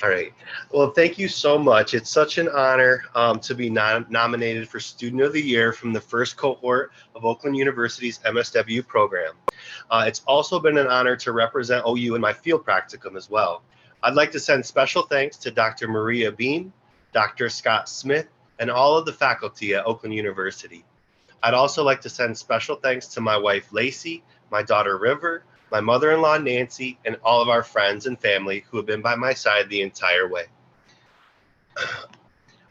All right. Well, thank you so much. It's such an honor to be nominated for Student of the Year from the first cohort of Oakland University's MSW program. It's also been an honor to represent OU in my field practicum as well. I'd like to send special thanks to Dr. Maria Bean, Dr. Scott Smith, and all of the faculty at Oakland University. I'd also like to send special thanks to my wife, Lacey, my daughter, River, my mother-in-law, Nancy, and all of our friends and family who have been by my side the entire way.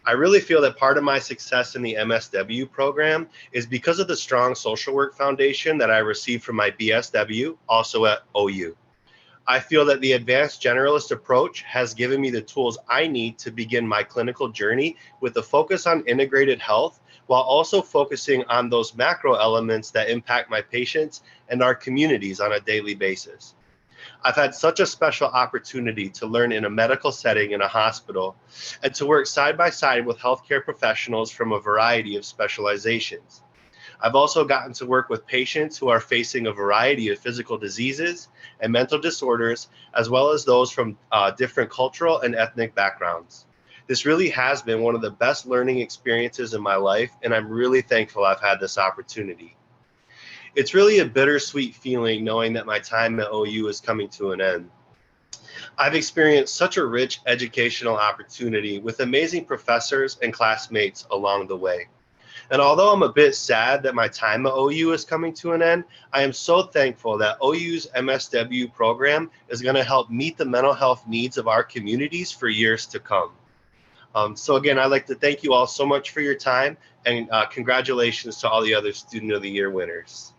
I really feel that part of my success in the MSW program is because of the strong social work foundation that I received from my BSW, also at OU. I feel that the advanced generalist approach has given me the tools I need to begin my clinical journey with a focus on integrated health, while also focusing on those macro elements that impact my patients and our communities on a daily basis. I've had such a special opportunity to learn in a medical setting in a hospital and to work side by side with healthcare professionals from a variety of specializations. I've also gotten to work with patients who are facing a variety of physical diseases and mental disorders, as well as those from different cultural and ethnic backgrounds. This really has been one of the best learning experiences in my life, and I'm really thankful I've had this opportunity. It's really a bittersweet feeling knowing that my time at OU is coming to an end. I've experienced such a rich educational opportunity with amazing professors and classmates along the way. And although I'm a bit sad that my time at OU is coming to an end, I am so thankful that OU's MSW program is going to help meet the mental health needs of our communities for years to come. So again, I'd like to thank you all so much for your time, and congratulations to all the other Student of the Year winners.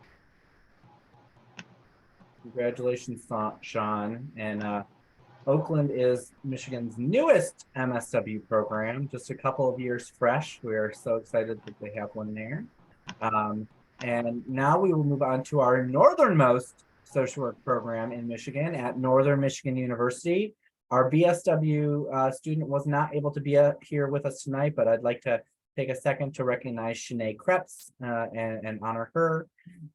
Congratulations, Sean. And Oakland is Michigan's newest MSW program, just a couple of years fresh. We are so excited that they have one there. And now we will move on to our northernmost social work program in Michigan at Northern Michigan University. Our BSW student was not able to be here with us tonight, but I'd like to take a second to recognize Shanae Krebs and honor her.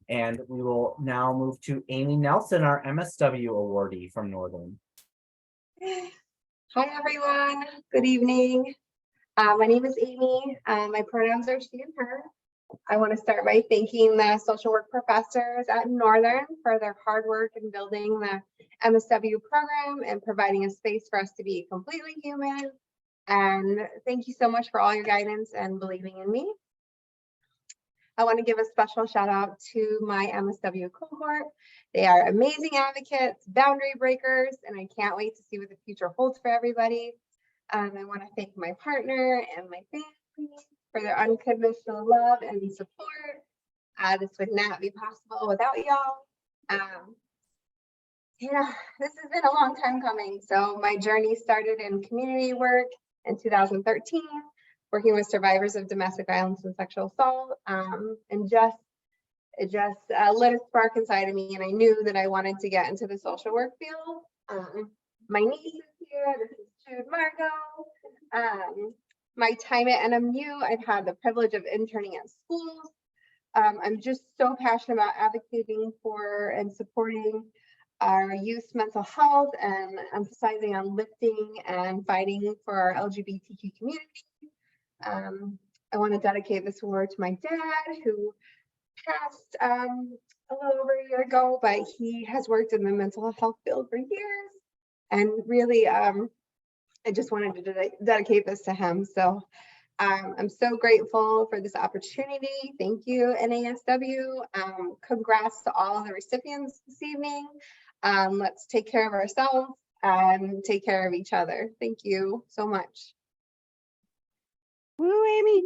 And we will now move to Amy Nelson, our MSW awardee from Northern. Hi, everyone. Good evening. My name is Amy. My pronouns are she and her. I want to start by thanking the social work professors at Northern for their hard work in building the MSW program and providing a space for us to be completely human. And thank you so much for all your guidance and believing in me. I want to give a special shout out to my MSW cohort. They are amazing advocates, boundary breakers, and I can't wait to see what the future holds for everybody. I want to thank my partner and my family for their unconditional love and support. This would not be possible without y'all. Yeah, this has been a long time coming. So my journey started in community work in 2013. Working with survivors of domestic violence and sexual assault, and it just lit a spark inside of me, and I knew that I wanted to get into the social work field. My niece is here. This is Jude Margot. My time at NMU, I've had the privilege of interning at schools. I'm just so passionate about advocating for and supporting our youth mental health and emphasizing on lifting and fighting for our LGBTQ community. I want to dedicate this award to my dad, who passed a little over a year ago, but he has worked in the mental health field for years. And really, I just wanted to dedicate this to him. So I'm so grateful for this opportunity. Thank you, NASW. Congrats to all the recipients this evening. Let's take care of ourselves and take care of each other. Thank you so much. Woo, Amy.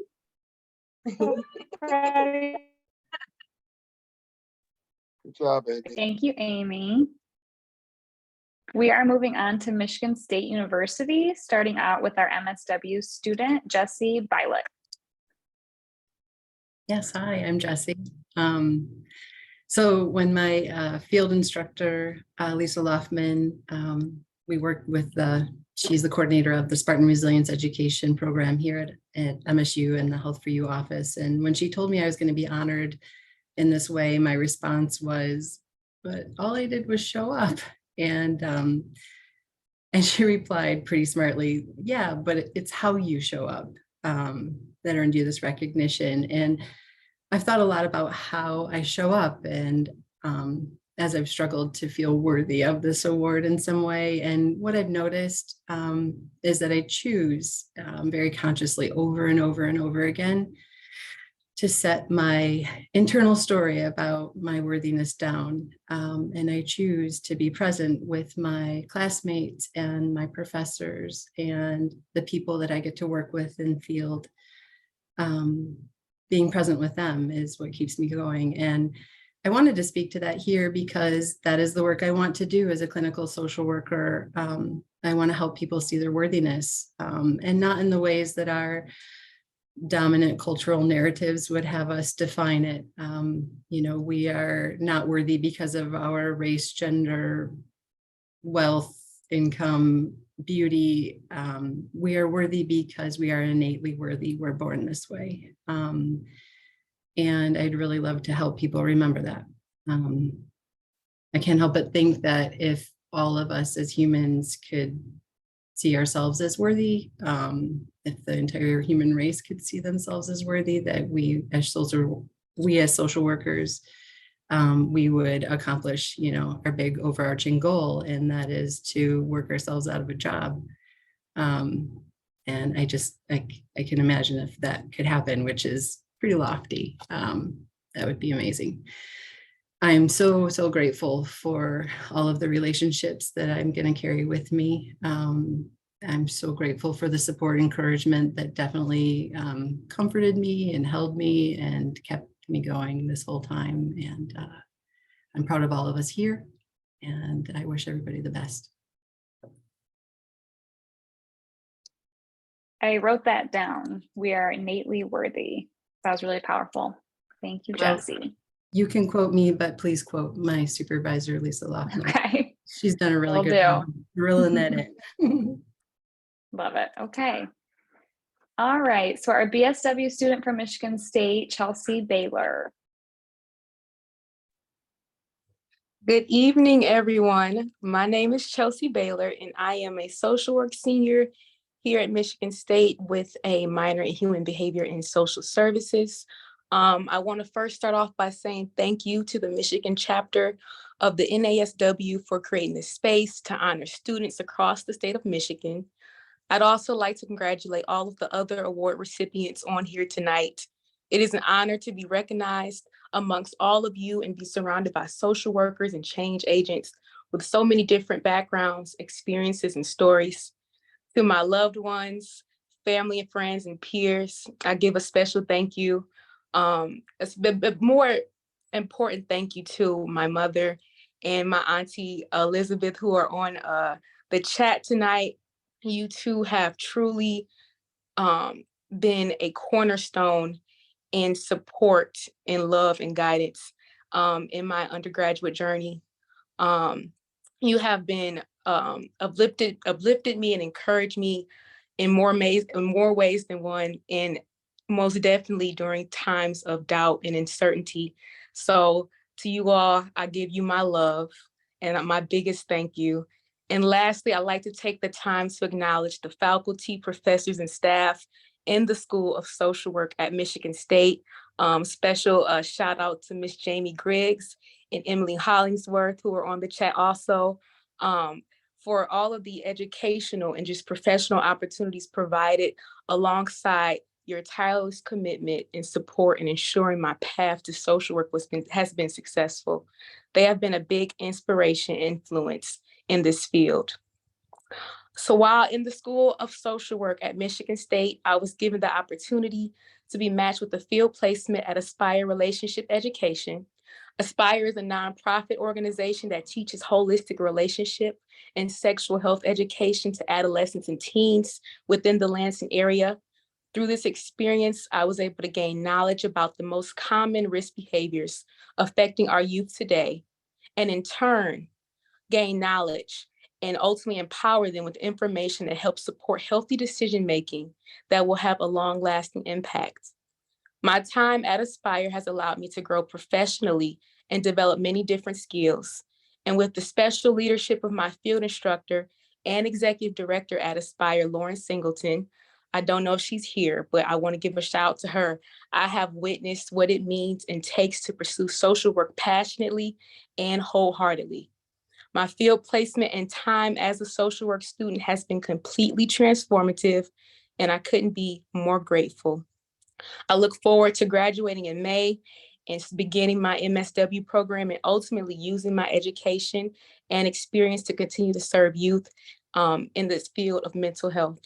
Good job, Amy. Thank you, Amy. We are moving on to Michigan State University, starting out with our MSW student, Jessie Violet. Yes, hi, I'm Jessie. So when my field instructor, Lisa Loftman, we worked with she's the coordinator of the Spartan Resilience Education Program here at MSU and the Health for You office. And when she told me I was going to be honored in this way, my response was, but all I did was show up. And she replied pretty smartly, yeah, but it's how you show up that earned you this recognition. And I've thought a lot about how I show up, and as I've struggled to feel worthy of this award in some way. And what I've noticed is that I choose very consciously over and over and over again to set my internal story about my worthiness down. And I choose to be present with my classmates and my professors and the people that I get to work with in field. Being present with them is what keeps me going. And I wanted to speak to that here because that is the work I want to do as a clinical social worker. I want to help people see their worthiness, and not in the ways that our dominant cultural narratives would have us define it. You know, we are not worthy because of our race, gender, wealth, income, beauty. We are worthy because we are innately worthy. We're born this way. And I'd really love to help people remember that. I can't help but think that if all of us as humans could see ourselves as worthy, if the entire human race could see themselves as worthy, that we as social workers, we would accomplish, you know, our big overarching goal, and that is to work ourselves out of a job. And I can imagine if that could happen, which is pretty lofty. That would be amazing. I'm so grateful for all of the relationships that I'm going to carry with me. I'm so grateful for the support, encouragement that definitely comforted me and held me and kept me going this whole time. And I'm proud of all of us here, and I wish everybody the best. I wrote that down. We are innately worthy. That was really powerful. Thank you, Well, Jessie. You can quote me, but please quote my supervisor, Lisa Loughlin. Okay. She's done a really Will good do. job drilling that in. Love it. Okay. All right. So our BSW student from Michigan State, Chelsea Baylor. Good evening, everyone. My name is Chelsea Baylor, and I am a social work senior here at Michigan State with a minor in human behavior and social services. I want to first start off by saying thank you to the Michigan chapter of the NASW for creating this space to honor students across the state of Michigan. I'd also like to congratulate all of the other award recipients on here tonight. It is an honor to be recognized amongst all of you and be surrounded by social workers and change agents with so many different backgrounds, experiences, and stories. To my loved ones, family and friends and peers, I give a special thank you. It's a more important thank you to my mother and my auntie Elizabeth, who are on the chat tonight. You two have truly been a cornerstone in support and love and guidance in my undergraduate journey. You have been uplifted me and encouraged me in more ways than one, and most definitely during times of doubt and uncertainty. So to you all, I give you my love and my biggest thank you. And lastly, I'd like to take the time to acknowledge the faculty, professors, and staff in the School of Social Work at Michigan State. Special shout out to Miss Jamie Griggs and Emily Hollingsworth, who are on the chat also, for all of the educational and just professional opportunities provided alongside your tireless commitment and support in ensuring my path to social work has been successful. They have been a big inspiration and influence in this field. So while in the School of Social Work at Michigan State, I was given the opportunity to be matched with a field placement at Aspire Relationship Education. Aspire is a nonprofit organization that teaches holistic relationship and sexual health education to adolescents and teens within the Lansing area. Through this experience, I was able to gain knowledge about the most common risk behaviors affecting our youth today, and in turn, gain knowledge and ultimately empower them with information that helps support healthy decision-making that will have a long-lasting impact. My time at Aspire has allowed me to grow professionally and develop many different skills. And with the special leadership of my field instructor and executive director at Aspire, Lauren Singleton, I don't know if she's here, but I want to give a shout out to her. I have witnessed what it means and takes to pursue social work passionately and wholeheartedly. My field placement and time as a social work student has been completely transformative, and I couldn't be more grateful. I look forward to graduating in May and beginning my MSW program and ultimately using my education and experience to continue to serve youth in this field of mental health.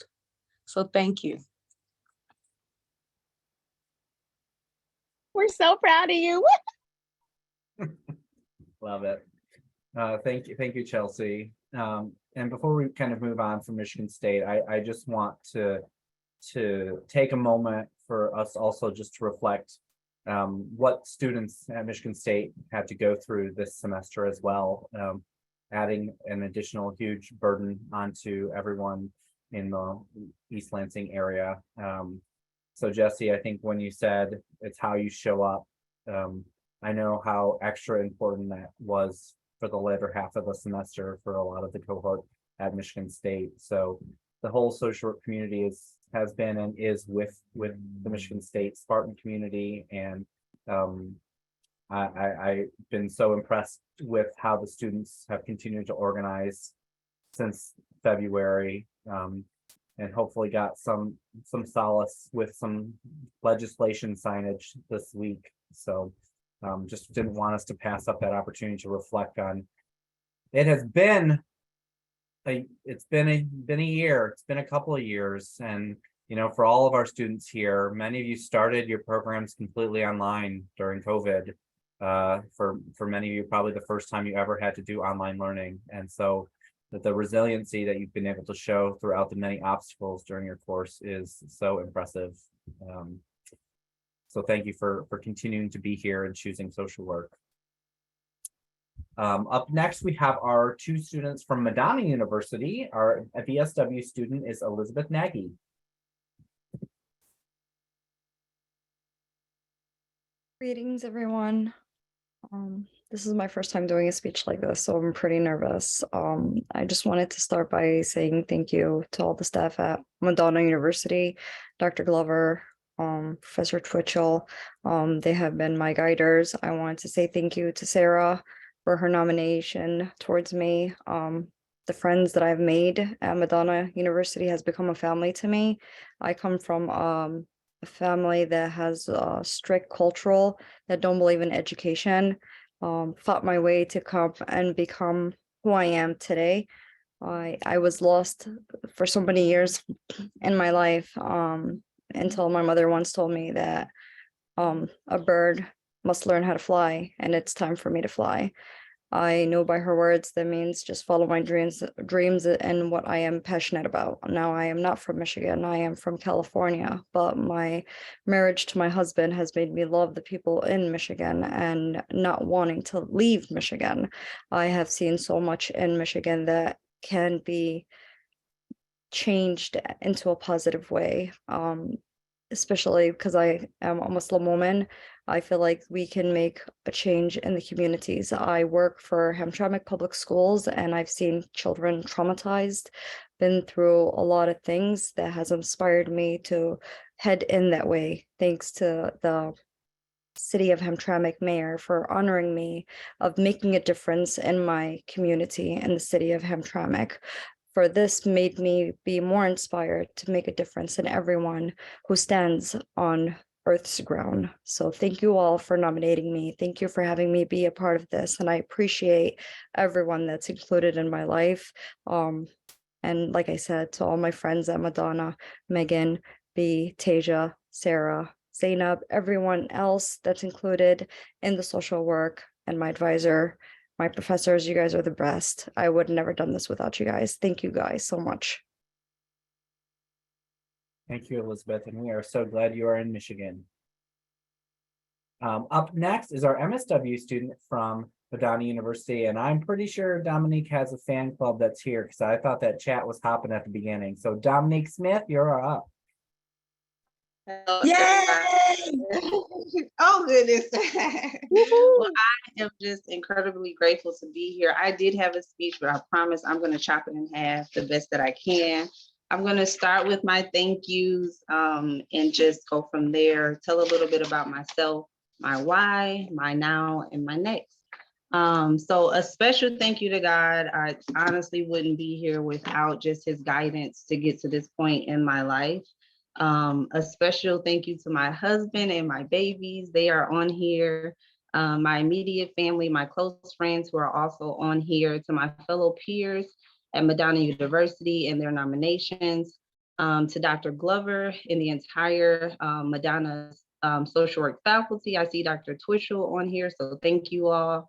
So thank you. We're so proud of you. Love it. Thank you, Chelsea. And before we kind of move on from Michigan State, I just want to take a moment for us also just to reflect what students at Michigan State had to go through this semester as well, adding an additional huge burden onto everyone in the East Lansing area. So Jesse, I think when you said it's how you show up, I know how extra important that was for the later half of the semester for a lot of the cohort at Michigan State. So the whole social work community has been and is with the Michigan State Spartan community, and I've been so impressed with how the students have continued to organize since February, and hopefully got some solace with some legislation signage this week. So just didn't want us to pass up that opportunity to reflect on. It has been a year. It's been a couple of years, and you know, for all of our students here, many of you started your programs completely online during COVID. For many of you, probably the first time you ever had to do online learning, and so the resiliency that you've been able to show throughout the many obstacles during your course is so impressive. So thank you for continuing to be here and choosing social work. Up next, we have our two students from Madonna University. Our VSW student is Elizabeth Nagy. Greetings, everyone. This is my first time doing a speech like this, so I'm pretty nervous. I just wanted to start by saying thank you to all the staff at Madonna University, Dr. Glover, Professor Twitchell. They have been my guiders. I wanted to say thank you to Sarah for her nomination towards me. The friends that I've made at Madonna University has become a family to me. I come from a family that has strict cultural, that don't believe in education. Fought my way to come and become who I am today. I was lost for so many years in my life, until my mother once told me that a bird must learn how to fly, and it's time for me to fly. I know by her words that means just follow my dreams and what I am passionate about. Now, I am not from Michigan, I am from California, but my marriage to my husband has made me love the people in Michigan and not wanting to leave Michigan. I have seen so much in Michigan that can be changed into a positive way, especially because I am a Muslim woman. I feel like we can make a change in the communities. I work for Hamtramck Public Schools, and I've seen children traumatized, been through a lot of things that has inspired me to head in that way. Thanks to the City of Hamtramck Mayor for honoring me of making a difference in my community in the City of Hamtramck. For this made me be more inspired to make a difference in everyone who stands on Earth's ground. So thank you all for nominating me. Thank you for having me be a part of this. And I appreciate everyone that's included in my life. And like I said, to all my friends at Madonna, Megan, B, Tasia, Sarah, Zainab, everyone else that's included in the social work, and my advisor, my professors, you guys are the best. I would have never done this without you guys. Thank you guys so much. Thank you, Elizabeth, and we are so glad you are in Michigan. Up next is our MSW student from Madonna University, and I'm pretty sure Dominique has a fan club that's here because I thought that chat was hopping at the beginning. So Dominique Smith, you're up. Yay! Oh goodness. Well, I am just incredibly grateful to be here. I did have a speech, but I promise I'm going to chop it in half the best that I can. I'm going to start with my thank yous and just go from there. Tell a little bit about myself, my why, my now, and my next. So a special thank you to God. I honestly wouldn't be here without just his guidance to get to this point in my life. A special thank you to my husband and my babies. They are on here. My immediate family, my close friends who are also on here, to my fellow peers at Madonna University and their nominations, to Dr. Glover and the entire Madonna social work faculty. I see Dr. Twitchell on here, so thank you all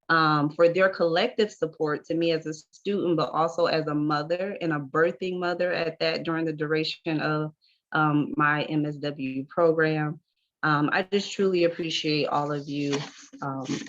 for their collective support to me as a student, but also as a mother and a birthing mother at that during the duration of my MSW program. I just truly appreciate all of you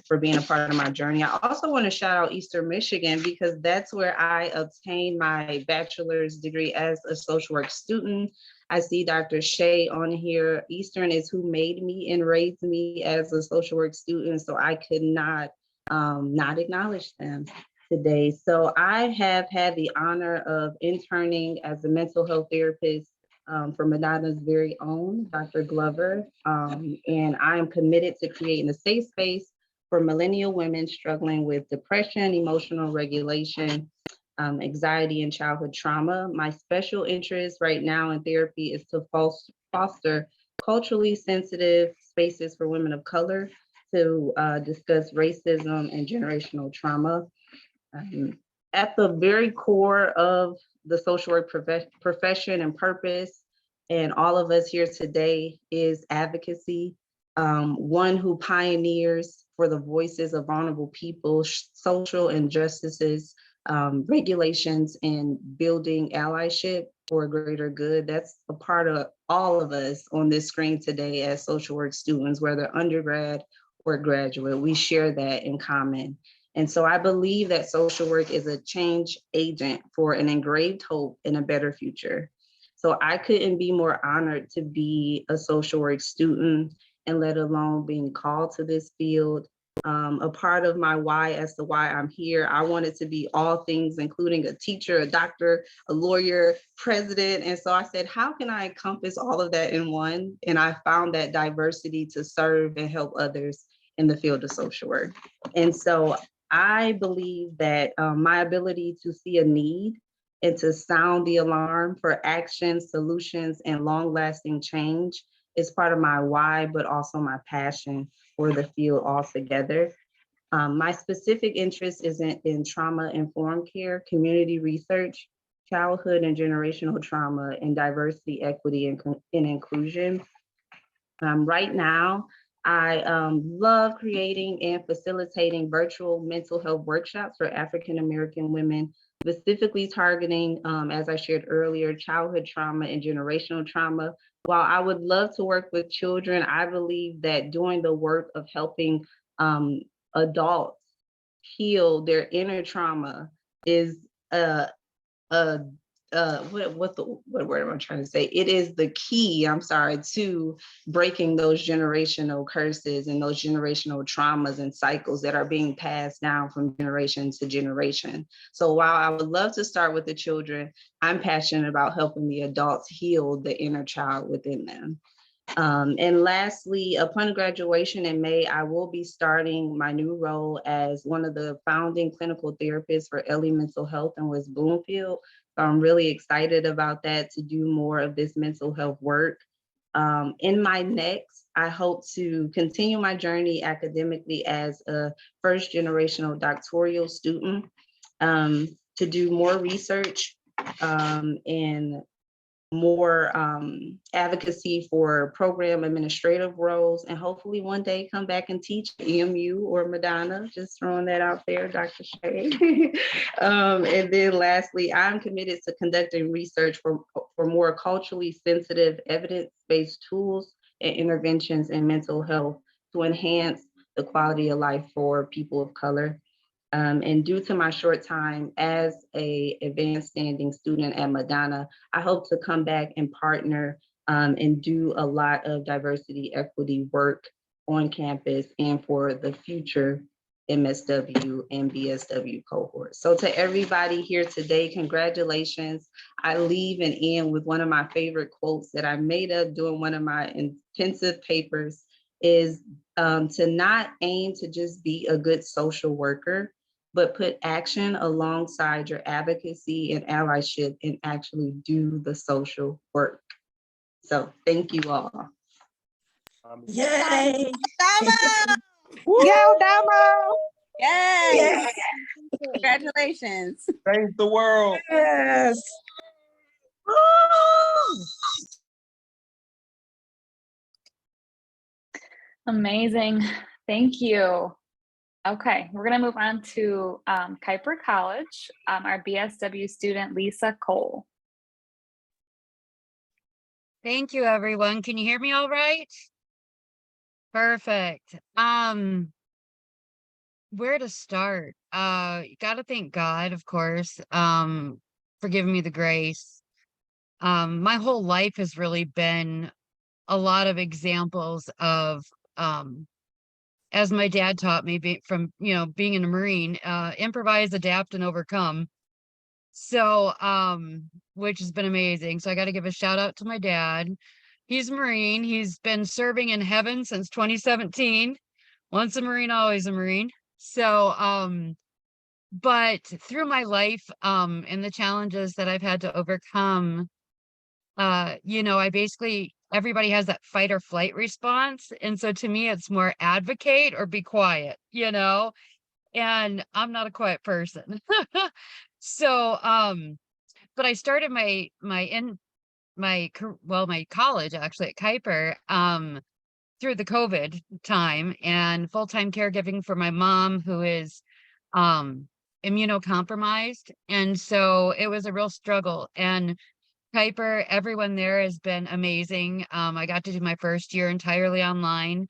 for being a part of my journey. I also want to shout out Eastern Michigan because that's where I obtained my bachelor's degree as a social work student. I see Dr. Shea on here. Eastern is who made me and raised me as a social work student, so I could not acknowledge them today. So I have had the honor of interning as a mental health therapist for Madonna's very own Dr. Glover. And I am committed to creating a safe space for millennial women struggling with depression, emotional regulation, anxiety, and childhood trauma. My special interest right now in therapy is to foster culturally sensitive spaces for women of color to discuss racism and generational trauma. At the very core of the social work profession and purpose, and all of us here today, is advocacy. One who pioneers for the voices of vulnerable people, social injustices, regulations, and building allyship for a greater good. That's a part of all of us on this screen today as social work students, whether undergrad or graduate. We share that in common. And so I believe that social work is a change agent for an engraved hope in a better future. So I couldn't be more honored to be a social work student, and let alone being called to this field. A part of my why as to why I'm here, I wanted to be all things, including a teacher, a doctor, a lawyer, president. And so I said, how can I encompass all of that in one? And I found that diversity to serve and help others in the field of social work. And so I believe that my ability to see a need and to sound the alarm for action, solutions, and long-lasting change is part of my why, but also my passion for the field altogether. My specific interest is in trauma-informed care, community research, childhood and generational trauma, and diversity, equity, and inclusion. Right now, I love creating and facilitating virtual mental health workshops for African-American women, specifically targeting, as I shared earlier, childhood trauma and generational trauma. While I would love to work with children, I believe that doing the work of helping adults heal their inner trauma is what word am I trying to say? It is the key, to breaking those generational curses and those generational traumas and cycles that are being passed down from generation to generation. So while I would love to start with the children, I'm passionate about helping the adults heal the inner child within them. And lastly, upon graduation in May, I will be starting my new role as one of the founding clinical therapists for Ellie Mental Health in West Bloomfield. So I'm really excited about that, to do more of this mental health work. In my next, I hope to continue my journey academically as a first generational doctoral student, to do more research and more advocacy for program administrative roles, and hopefully one day come back and teach EMU or Madonna, just throwing that out there, Dr. Shea. And then lastly, I'm committed to conducting research for more culturally sensitive evidence-based tools and interventions in mental health to enhance the quality of life for people of color. And due to my short time as an advanced standing student at Madonna, I hope to come back and partner and do a lot of diversity, equity work on campus and for the future MSW and BSW cohorts. So to everybody here today, congratulations. I leave and end with one of my favorite quotes that I made up doing one of my intensive papers, is to not aim to just be a good social worker, but put action alongside your advocacy and allyship and actually do the social work. So thank you all. Yay! Go, Damo! Yes! Congratulations. Praise the world. Yes! Amazing. Thank you. Okay, we're going to move on to Kuiper College, our BSW student, Lisa Cole. Thank you, everyone. Can you hear me all right? Perfect. Where to start? Gotta thank God, of course, for giving me the grace. My whole life has really been a lot of examples of, as my dad taught me from, being in a Marine, improvise, adapt, and overcome. So, which has been amazing. So I got to give a shout out to my dad. He's a Marine. He's been serving in heaven since 2017. Once a Marine, always a Marine. So, but through my life, and the challenges that I've had to overcome, everybody has that fight or flight response. And so to me, it's more advocate or be quiet, and I'm not a quiet person. So, but I started my college actually at Kuiper, through the COVID time and full-time caregiving for my mom, who is, immunocompromised. And so it was a real struggle. And Kuiper, everyone there has been amazing. I got to do my first year entirely online.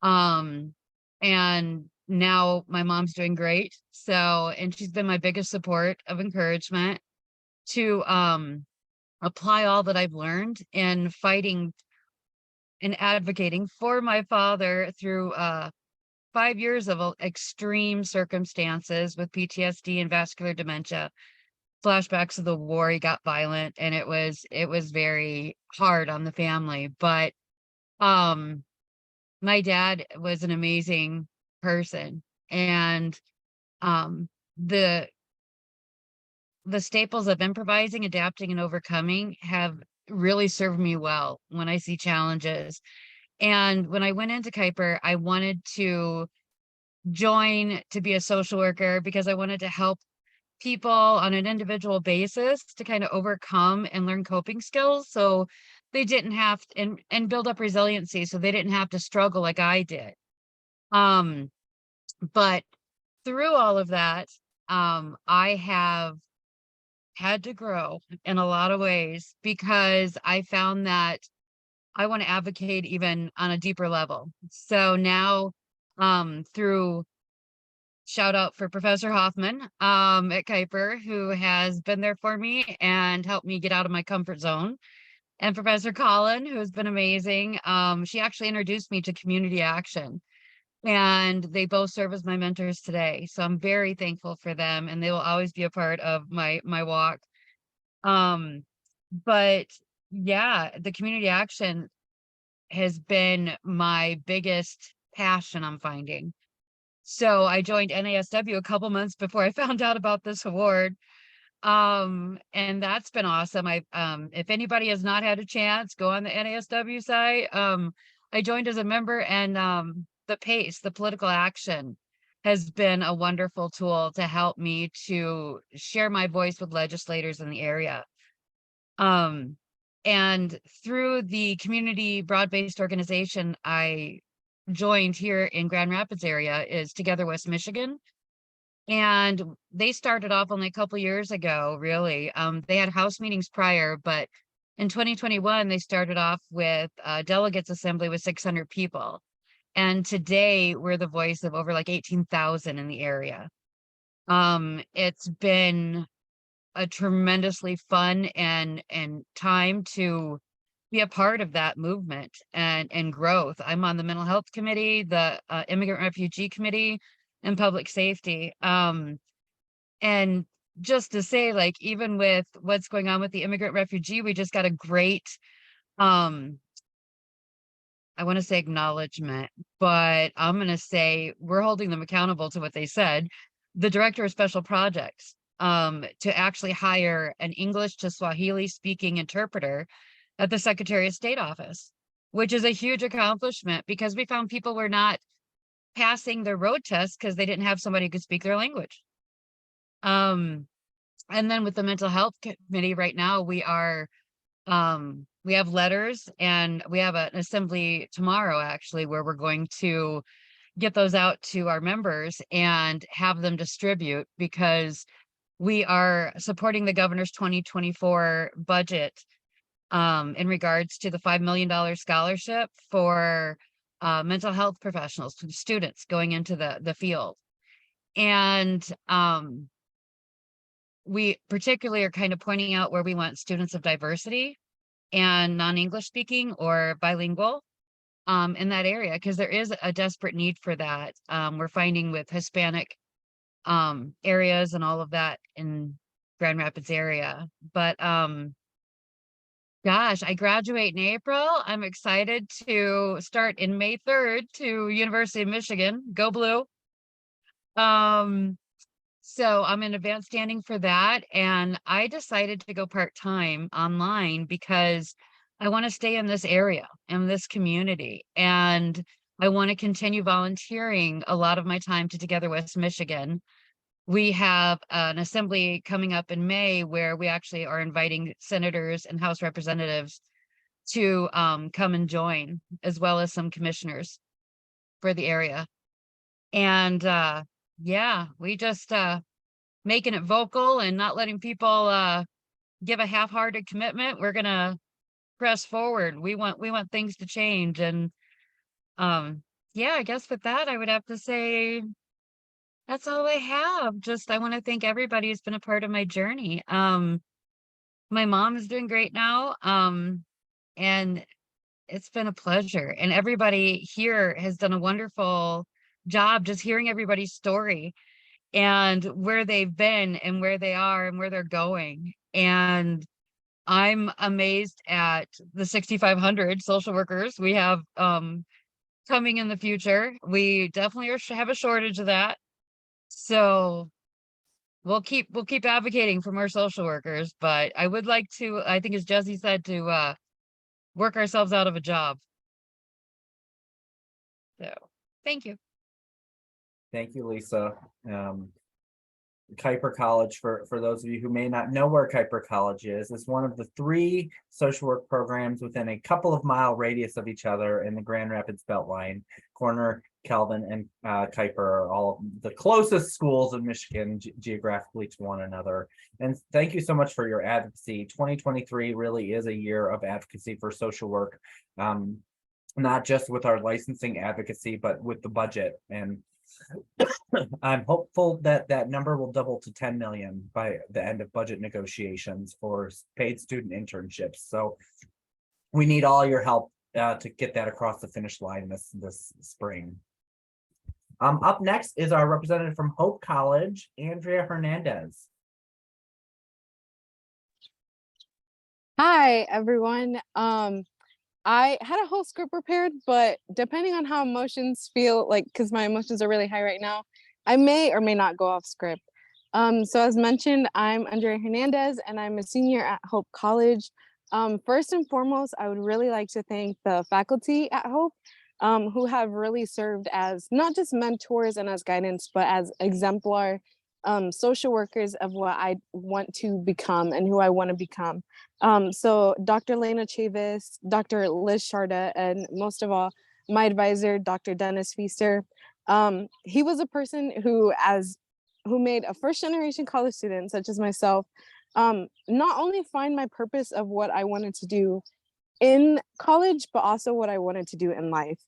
And now my mom's doing great. So, and she's been my biggest support of encouragement to apply all that I've learned in fighting and advocating for my father through 5 years of extreme circumstances with PTSD and vascular dementia, flashbacks of the war. He got violent, and it was very hard on the family. But my dad was an amazing person, and the staples of improvising, adapting, and overcoming have really served me well when I see challenges. And when I went into Kuiper, I wanted to join to be a social worker because I wanted to help people on an individual basis to kind of overcome and learn coping skills, so they didn't have and build up resiliency, so they didn't have to struggle like I did. But through all of that, I have had to grow in a lot of ways, because I found that I want to advocate even on a deeper level. So now, through shout out for Professor Hoffman at Kuiper, who has been there for me and helped me get out of my comfort zone. And Professor Collin, who has been amazing. She actually introduced me to community action, and they both serve as my mentors today. So I'm very thankful for them, and they will always be a part of my walk. But yeah, the community action has been my biggest passion, I'm finding. So I joined NASW a couple months before I found out about this award. And that's been awesome. If anybody has not had a chance, go on the NASW site. I joined as a member, and the PACE, the political action, has been a wonderful tool to help me to share my voice with legislators in the area. And through the community broad-based organization I joined here in Grand Rapids area is Together West Michigan. And they started off only a couple years ago, really. They had house meetings prior, but in 2021, they started off with a delegates assembly with 600 people. And today we're the voice of over like 18,000 in the area. It's been a tremendously fun and time to be a part of that movement and growth. I'm on the mental health committee, the immigrant refugee committee, and public safety. And just to say, like, even with what's going on with the immigrant refugee, we just got a great, I want to say acknowledgement, but I'm going to say we're holding them accountable to what they said. The director of special projects, to actually hire an English to Swahili speaking interpreter at the Secretary of State office, which is a huge accomplishment because we found people were not passing their road tests because they didn't have somebody who could speak their language. And then with the mental health committee right now, we have letters and we have an assembly tomorrow actually, where we're going to get those out to our members and have them distribute, because we are supporting the governor's 2024 budget in regards to the $5 million scholarship for mental health professionals, students going into the field. And we particularly are kind of pointing out where we want students of diversity and non-English speaking or bilingual in that area, because there is a desperate need for that. We're finding with Hispanic areas and all of that in Grand Rapids area. But gosh, I graduate in April. I'm excited to start in May 3rd to University of Michigan. Go Blue. So I'm in advanced standing for that. And I decided to go part-time online because I want to stay in this area, in this community. And I want to continue volunteering a lot of my time to Together West Michigan. We have an assembly coming up in May where we actually are inviting senators and House representatives to come and join, as well as some commissioners for the area. And yeah, we just making it vocal and not letting people give a half-hearted commitment. We're gonna press forward. We want things to change. And yeah, I guess with that, I would have to say that's all I have. Just, I want to thank everybody who's been a part of my journey. My mom is doing great now. And it's been a pleasure. And everybody here has done a wonderful job just hearing everybody's story and where they've been and where they are and where they're going. And I'm amazed at the 6,500 social workers we have coming in the future. We definitely have a shortage of that. So we'll keep advocating for more social workers, but I would like to, I think as Jesse said, to work ourselves out of a job. So thank you. Thank you, Lisa. Kuiper College, for those of you who may not know where Kuiper College is one of the 3 social work programs within a couple of mile radius of each other in the Grand Rapids Beltline. Corner, Calvin, and Kuiper are all the closest schools of Michigan geographically to one another. And thank you so much for your advocacy. 2023 really is a year of advocacy for social work, not just with our licensing advocacy, but with the budget. And I'm hopeful that that number will double to 10 million by the end of budget negotiations for paid student internships. So we need all your help to get that across the finish line this spring. Up next is our representative from Hope College, Andrea Hernandez. Hi, everyone. I had a whole script prepared, but depending on how emotions feel, like, because my emotions are really high right now, I may or may not go off script. So as mentioned, I'm Andrea Hernandez and I'm a senior at Hope College. First and foremost, I would really like to thank the faculty at Hope, who have really served as not just mentors and as guidance, but as exemplar social workers of what I want to become and who I want to become. So Dr. Lena Chavis, Dr. Liz Sharda, and most of all, my advisor, Dr. Dennis Feaster. He was a person who made a first-generation college student, such as myself, not only find my purpose of what I wanted to do in college, but also what I wanted to do in life.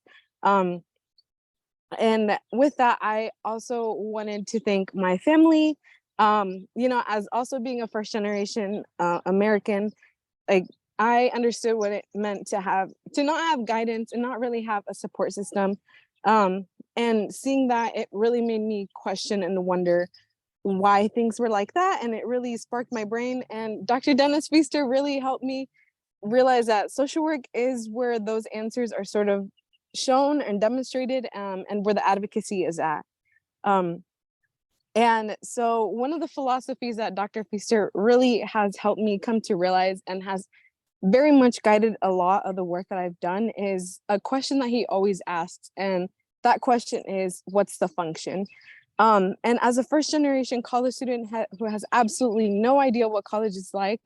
And with that, I also wanted to thank my family. As also being a first generation American, like, I understood what it meant to not have guidance and not really have a support system. And seeing that, it really made me question and wonder why things were like that. And it really sparked my brain. And Dr. Dennis Feaster really helped me realize that social work is where those answers are sort of shown and demonstrated, and where the advocacy is at. And so one of the philosophies that Dr. Feaster really has helped me come to realize and has very much guided a lot of the work that I've done is a question that he always asks. And that question is, what's the function? And as a first generation college student who has absolutely no idea what college is like,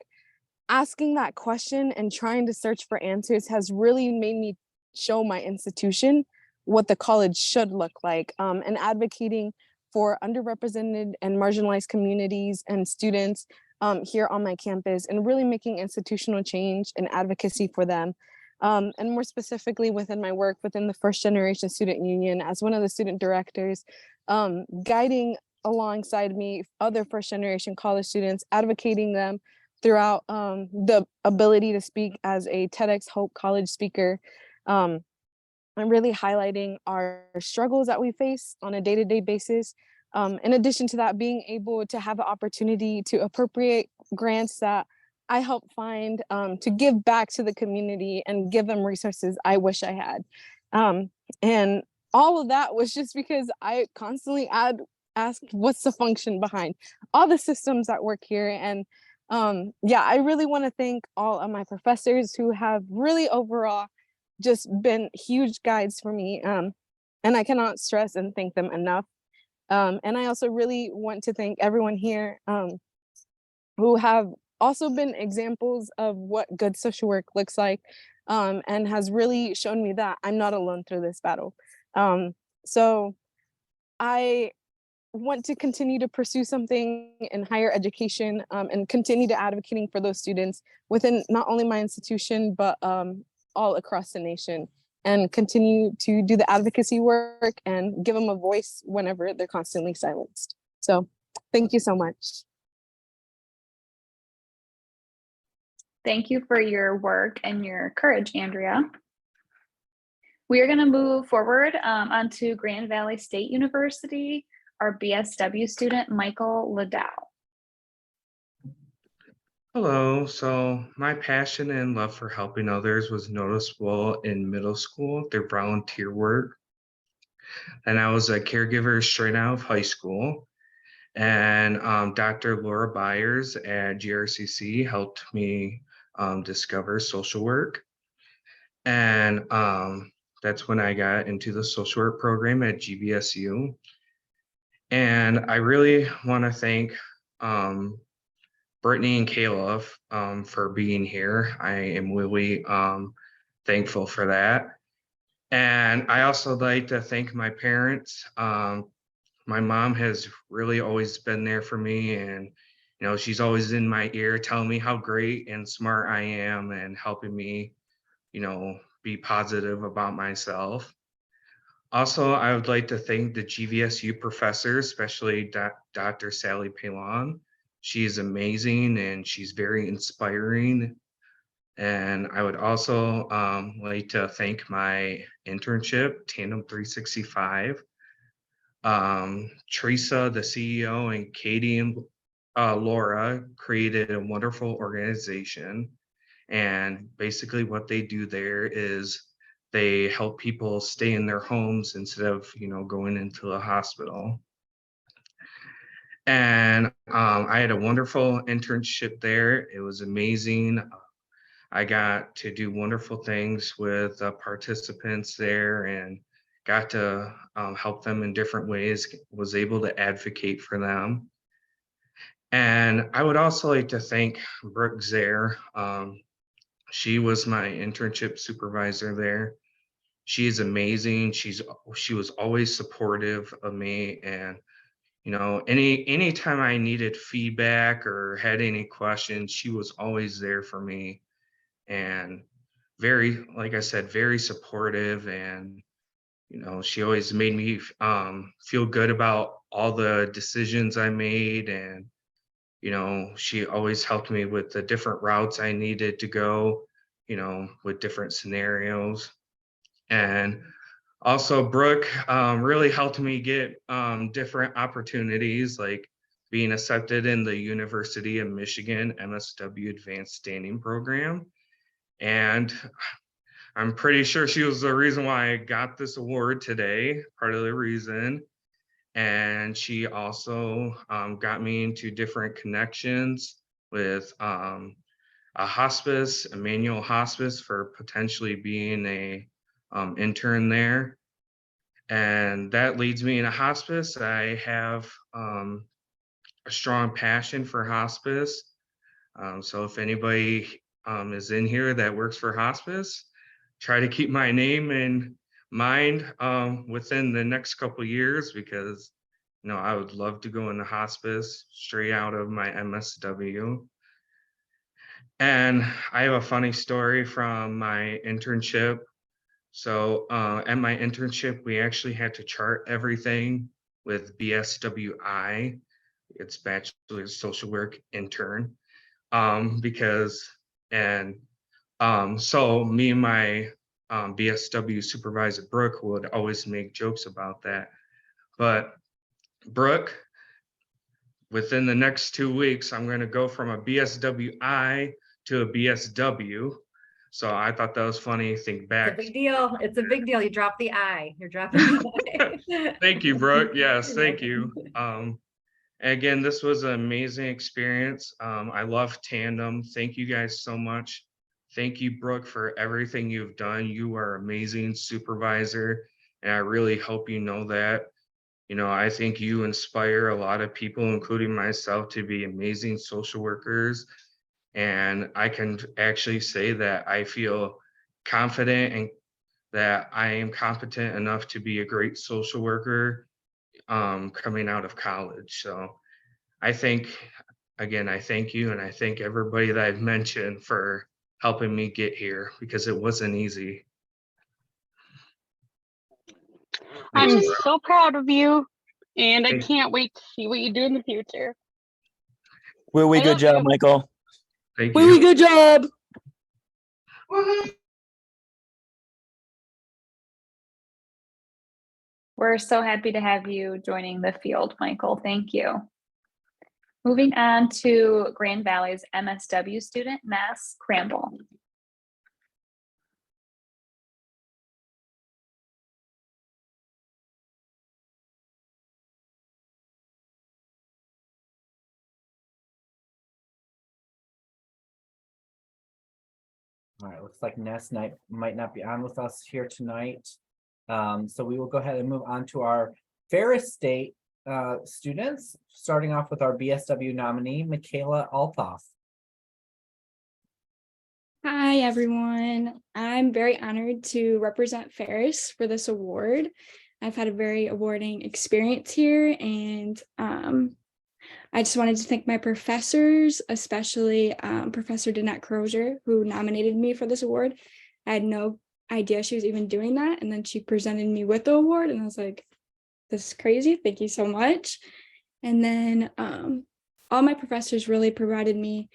asking that question and trying to search for answers has really made me show my institution what the college should look like, and advocating for underrepresented and marginalized communities and students here on my campus, and really making institutional change and advocacy for them. And more specifically within my work within the First Generation Student Union as one of the student directors, guiding alongside me other first generation college students, advocating them throughout the ability to speak as a TEDx Hope College speaker, and really highlighting our struggles that we face on a day-to-day basis. In addition to that, being able to have the opportunity to appropriate grants that I help find, to give back to the community and give them resources I wish I had. And all of that was just because I constantly asked, what's the function behind all the systems that work here? And yeah, I really want to thank all of my professors who have really overall just been huge guides for me. And I cannot stress and thank them enough. And I also really want to thank everyone here who have also been examples of what good social work looks like, and has really shown me that I'm not alone through this battle. So I want to continue to pursue something in higher education, and continue to advocating for those students within not only my institution, but all across the nation, and continue to do the advocacy work and give them a voice whenever they're constantly silenced. So thank you so much. Thank you for your work and your courage, Andrea. We are going to move forward onto Grand Valley State University, our BSW student, Michael Liddell. Hello, so my passion and love for helping others was noticeable in middle school through volunteer work. And I was a caregiver straight out of high school. And Dr. Laura Byers at GRCC helped me discover social work. And that's when I got into the social work program at GVSU. And I really want to thank Brittany and Kayla for being here. I am really thankful for that. And I also like to thank my parents. My mom has really always been there for me, and you know, she's always in my ear telling me how great and smart I am and helping me, you know, be positive about myself. Also, I would like to thank the GVSU professors, especially Dr. Sally Pelon. She is amazing and she's very inspiring. And I would also like to thank my internship, Tandem 365. Teresa, the CEO, and Katie and Laura created a wonderful organization. And basically what they do there is they help people stay in their homes instead of, you know, going into the hospital. And I had a wonderful internship there. It was amazing. I got to do wonderful things with participants there and got to help them in different ways, was able to advocate for them. And I would also like to thank Brooke Zare. She was my internship supervisor there. She is amazing. She was always supportive of me, and you know, anytime I needed feedback or had any questions, she was always there for me. And very, like I said, very supportive. And you know, she always made me feel good about all the decisions I made. And you know, she always helped me with the different routes I needed to go, you know, with different scenarios. And also Brooke really helped me get different opportunities, like being accepted in the University of Michigan MSW Advanced Standing Program. And I'm pretty sure she was the reason why I got this award today, part of the reason. And she also got me into different connections with hospice, Emmanuel Hospice, for potentially being a intern there. And that leads me into hospice. I have a strong passion for hospice. So if anybody is in here that works for hospice, try to keep my name in mind within the next couple of years, because I would love to go into hospice straight out of my MSW. And I have a funny story from my internship. So at my internship, we actually had to chart everything with BSWI. It's Bachelor of Social Work Intern. So me and my BSW supervisor, Brooke, would always make jokes about that. But Brooke, within the next 2 weeks, I'm going to go from a BSWI to a BSW. So I thought that was funny. Think back. It's a big deal. It's a big deal. You drop the I. You're dropping the I. Thank you, Brooke. Yes, thank you. Again, this was an amazing experience. I love Tandem. Thank you guys so much. Thank you, Brooke, for everything you've done. You are amazing supervisor, and I really hope you know that. I think you inspire a lot of people, including myself, to be amazing social workers. And I can actually say that I feel confident and that I am competent enough to be a great social worker coming out of college. So I thank you, and I thank everybody that I've mentioned for helping me get here, because it wasn't easy. I'm so proud of you, and I can't wait to see what you do in the future. Really I good love job, you. Michael. Thank Really you. good job. We're so happy to have you joining the field, Michael. Thank you. Moving on to Grand Valley's MSW student, Mass Cramble. All right, looks like Ness might not be on with us here tonight. So we will go ahead and move on to our Ferris State students, starting off with our BSW nominee, Michaela Althoff. Hi, everyone. I'm very honored to represent Ferris for this award. I've had a very rewarding experience here, and I just wanted to thank my professors, especially Professor Danette Crozier, who nominated me for this award. I had no idea she was even doing that, and then she presented me with the award, and I was like, this is crazy. Thank you so much. And then all my professors really provided me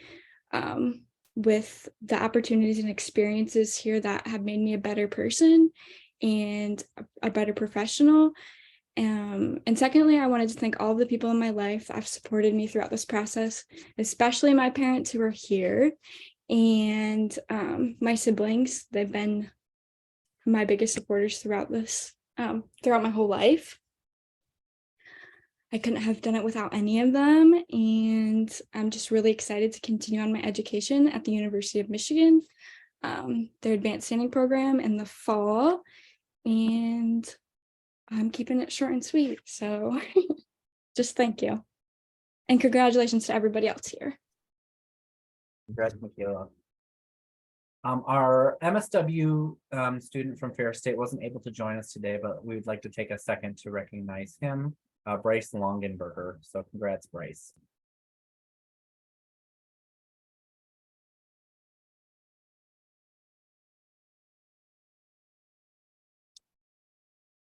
with the opportunities and experiences here that have made me a better person and a better professional. And secondly, I wanted to thank all of the people in my life that have supported me throughout this process, especially my parents who are here, and my siblings. They've been my biggest supporters throughout this, throughout my whole life. I couldn't have done it without any of them, and I'm just really excited to continue on my education at the University of Michigan, their advanced standing program in the fall, and I'm keeping it short and sweet. So just thank you, and congratulations to everybody else here. Congrats, Michaela. Our MSW student from Ferris State wasn't able to join us today, but we would like to take a second to recognize him. Bryce Longenberger. So congrats, Bryce.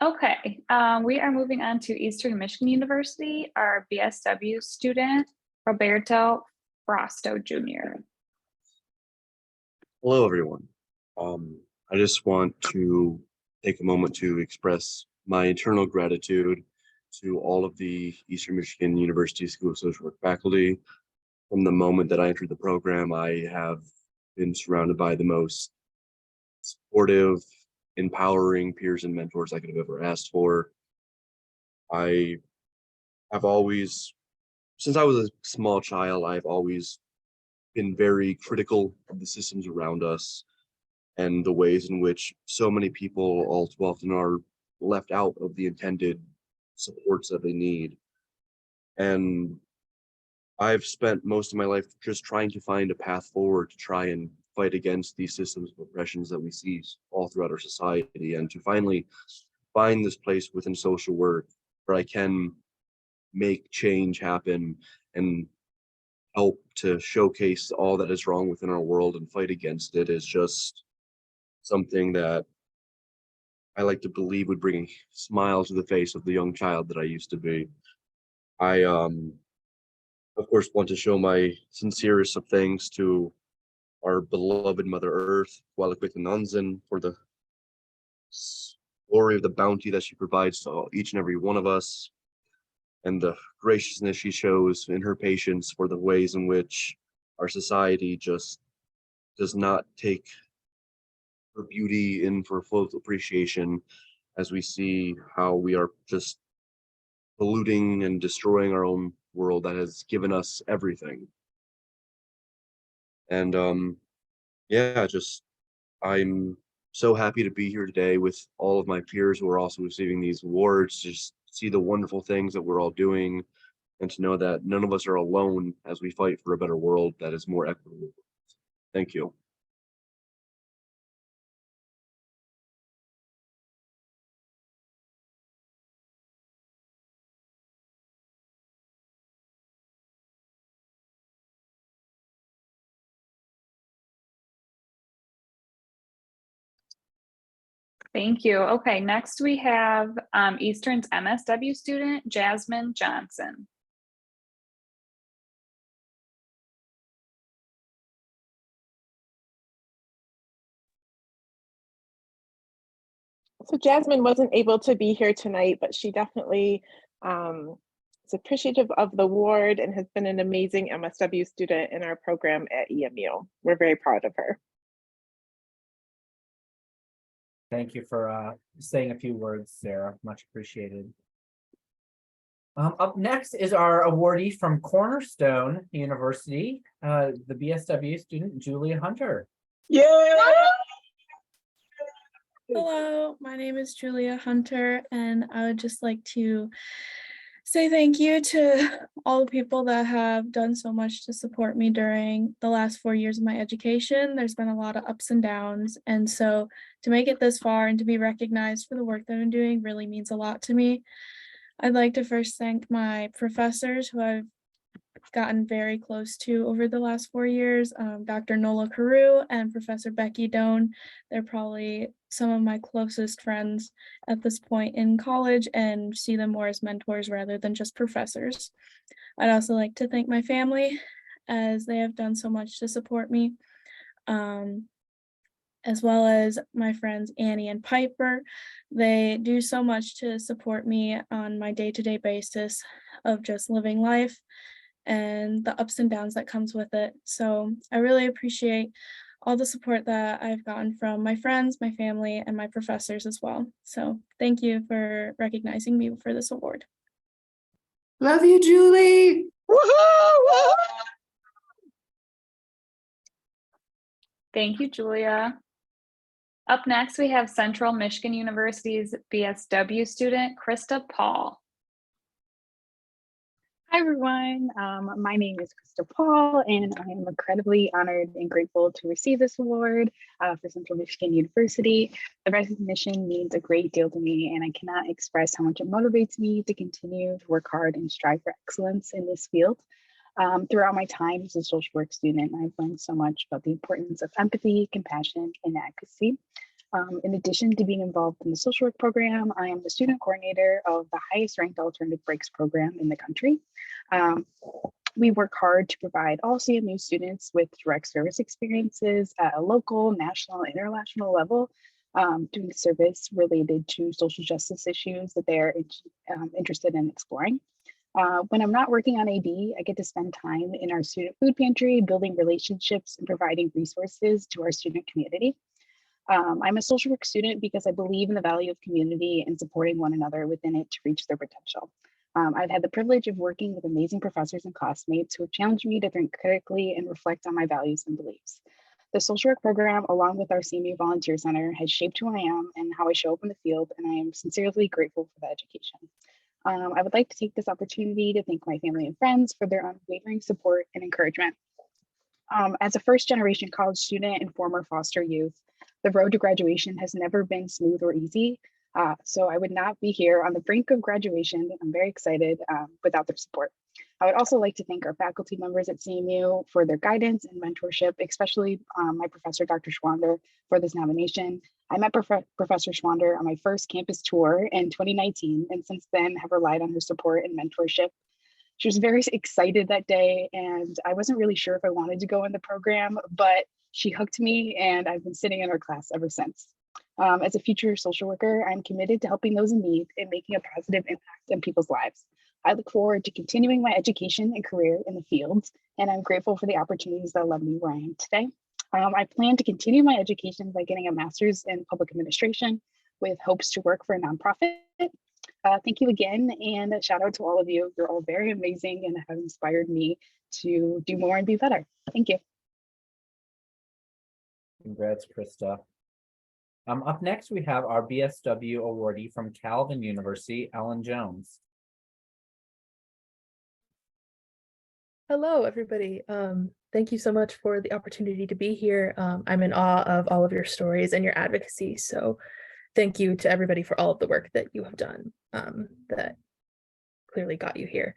Okay, we are moving on to Eastern Michigan University, our BSW student, Roberto Frosto Jr. Hello, everyone. I just want to take a moment to express my eternal gratitude to all of the Eastern Michigan University School of Social Work faculty. From the moment that I entered the program, I have been surrounded by the most supportive, empowering peers and mentors I could have ever asked for. I have always, since I was a small child, I've always been very critical of the systems around us and the ways in which so many people all too often are left out of the intended supports that they need. And I've spent most of my life just trying to find a path forward to try and fight against these systems of oppressions that we see all throughout our society, and to finally find this place within social work where I can make change happen and help to showcase all that is wrong within our world and fight against it is just something that I like to believe would bring a smile to the face of the young child that I used to be. I, of course, want to show my sincerest of thanks to our beloved Mother Earth, Hualacuic Nanzan, for the glory of the bounty that she provides to each and every one of us, and the graciousness she shows in her patience for the ways in which our society just does not take her beauty in for full appreciation, as we see how we are just polluting and destroying our own world that has given us everything. And yeah, just I'm so happy to be here today with all of my peers who are also receiving these awards, just see the wonderful things that we're all doing, and to know that none of us are alone as we fight for a better world that is more equitable. Thank you. Thank you. Okay, next we have Eastern's MSW student, Jasmine Johnson. So Jasmine wasn't able to be here tonight, but she definitely is appreciative of the award and has been an amazing MSW student in our program at EMU. We're very proud of her. Thank you for saying a few words, Sarah. Much appreciated. Up next is our awardee from Cornerstone University, the BSW student, Julia Hunter. Yeah. Hello, my name is Julia Hunter, and I would just like to say thank you to all the people that have done so much to support me during the last 4 years of my education. There's been a lot of ups and downs, and so to make it this far and to be recognized for the work that I'm doing really means a lot to me. I'd like to first thank my professors who I've gotten very close to over the last 4 years, Dr. Nola Carew and Professor Becky Doan. They're probably some of my closest friends at this point in college, and see them more as mentors rather than just professors. I'd also like to thank my family, as they have done so much to support me, as well as my friends Annie and Piper. They do so much to support me on my day-to-day basis of just living life and the ups and downs that comes with it. So I really appreciate all the support that I've gotten from my friends, my family, and my professors as well. So thank you for recognizing me for this award. Love you, Julie. Woohoo! Thank you, Julia. Up next, we have Central Michigan University's BSW student, Krista Paul. Hi, everyone. My name is Krista Paul, and I am incredibly honored and grateful to receive this award for Central Michigan University. The recognition means a great deal to me, and I cannot express how much it motivates me to continue to work hard and strive for excellence in this field. Throughout my time as a social work student, I've learned so much about the importance of empathy, compassion, and advocacy. In addition to being involved in the social work program, I am the student coordinator of the highest ranked alternative breaks program in the country. We work hard to provide all CMU students with direct service experiences at a local, national, and international level, doing service related to social justice issues that they're interested in exploring. When I'm not working on AD, I get to spend time in our student food pantry, building relationships and providing resources to our student community. I'm a social work student because I believe in the value of community and supporting one another within it to reach their potential. I've had the privilege of working with amazing professors and classmates who have challenged me to think critically and reflect on my values and beliefs. The social work program, along with our CMU Volunteer Center, has shaped who I am and how I show up in the field, and I am sincerely grateful for the education. I would like to take this opportunity to thank my family and friends for their unwavering support and encouragement. As a first-generation college student and former foster youth, the road to graduation has never been smooth or easy. So I would not be here on the brink of graduation. I'm very excited without their support. I would also like to thank our faculty members at CMU for their guidance and mentorship, especially my professor, Dr. Schwander, for this nomination. I met Professor Schwander on my first campus tour in 2019, and since then have relied on her support and mentorship. She was very excited that day, and I wasn't really sure if I wanted to go in the program, but she hooked me, and I've been sitting in her class ever since. As a future social worker, I'm committed to helping those in need and making a positive impact in people's lives. I look forward to continuing my education and career in the field, and I'm grateful for the opportunities that led me where I am today. I plan to continue my education by getting a master's in public administration with hopes to work for a nonprofit. Thank you again, and a shout out to all of you. You're all very amazing and have inspired me to do more and be better. Thank you. Congrats, Krista. Up next, we have our BSW awardee from Calvin University, Ellen Jones. Hello, everybody. Thank you so much for the opportunity to be here. I'm in awe of all of your stories and your advocacy. So thank you to everybody for all of the work that you have done that clearly got you here.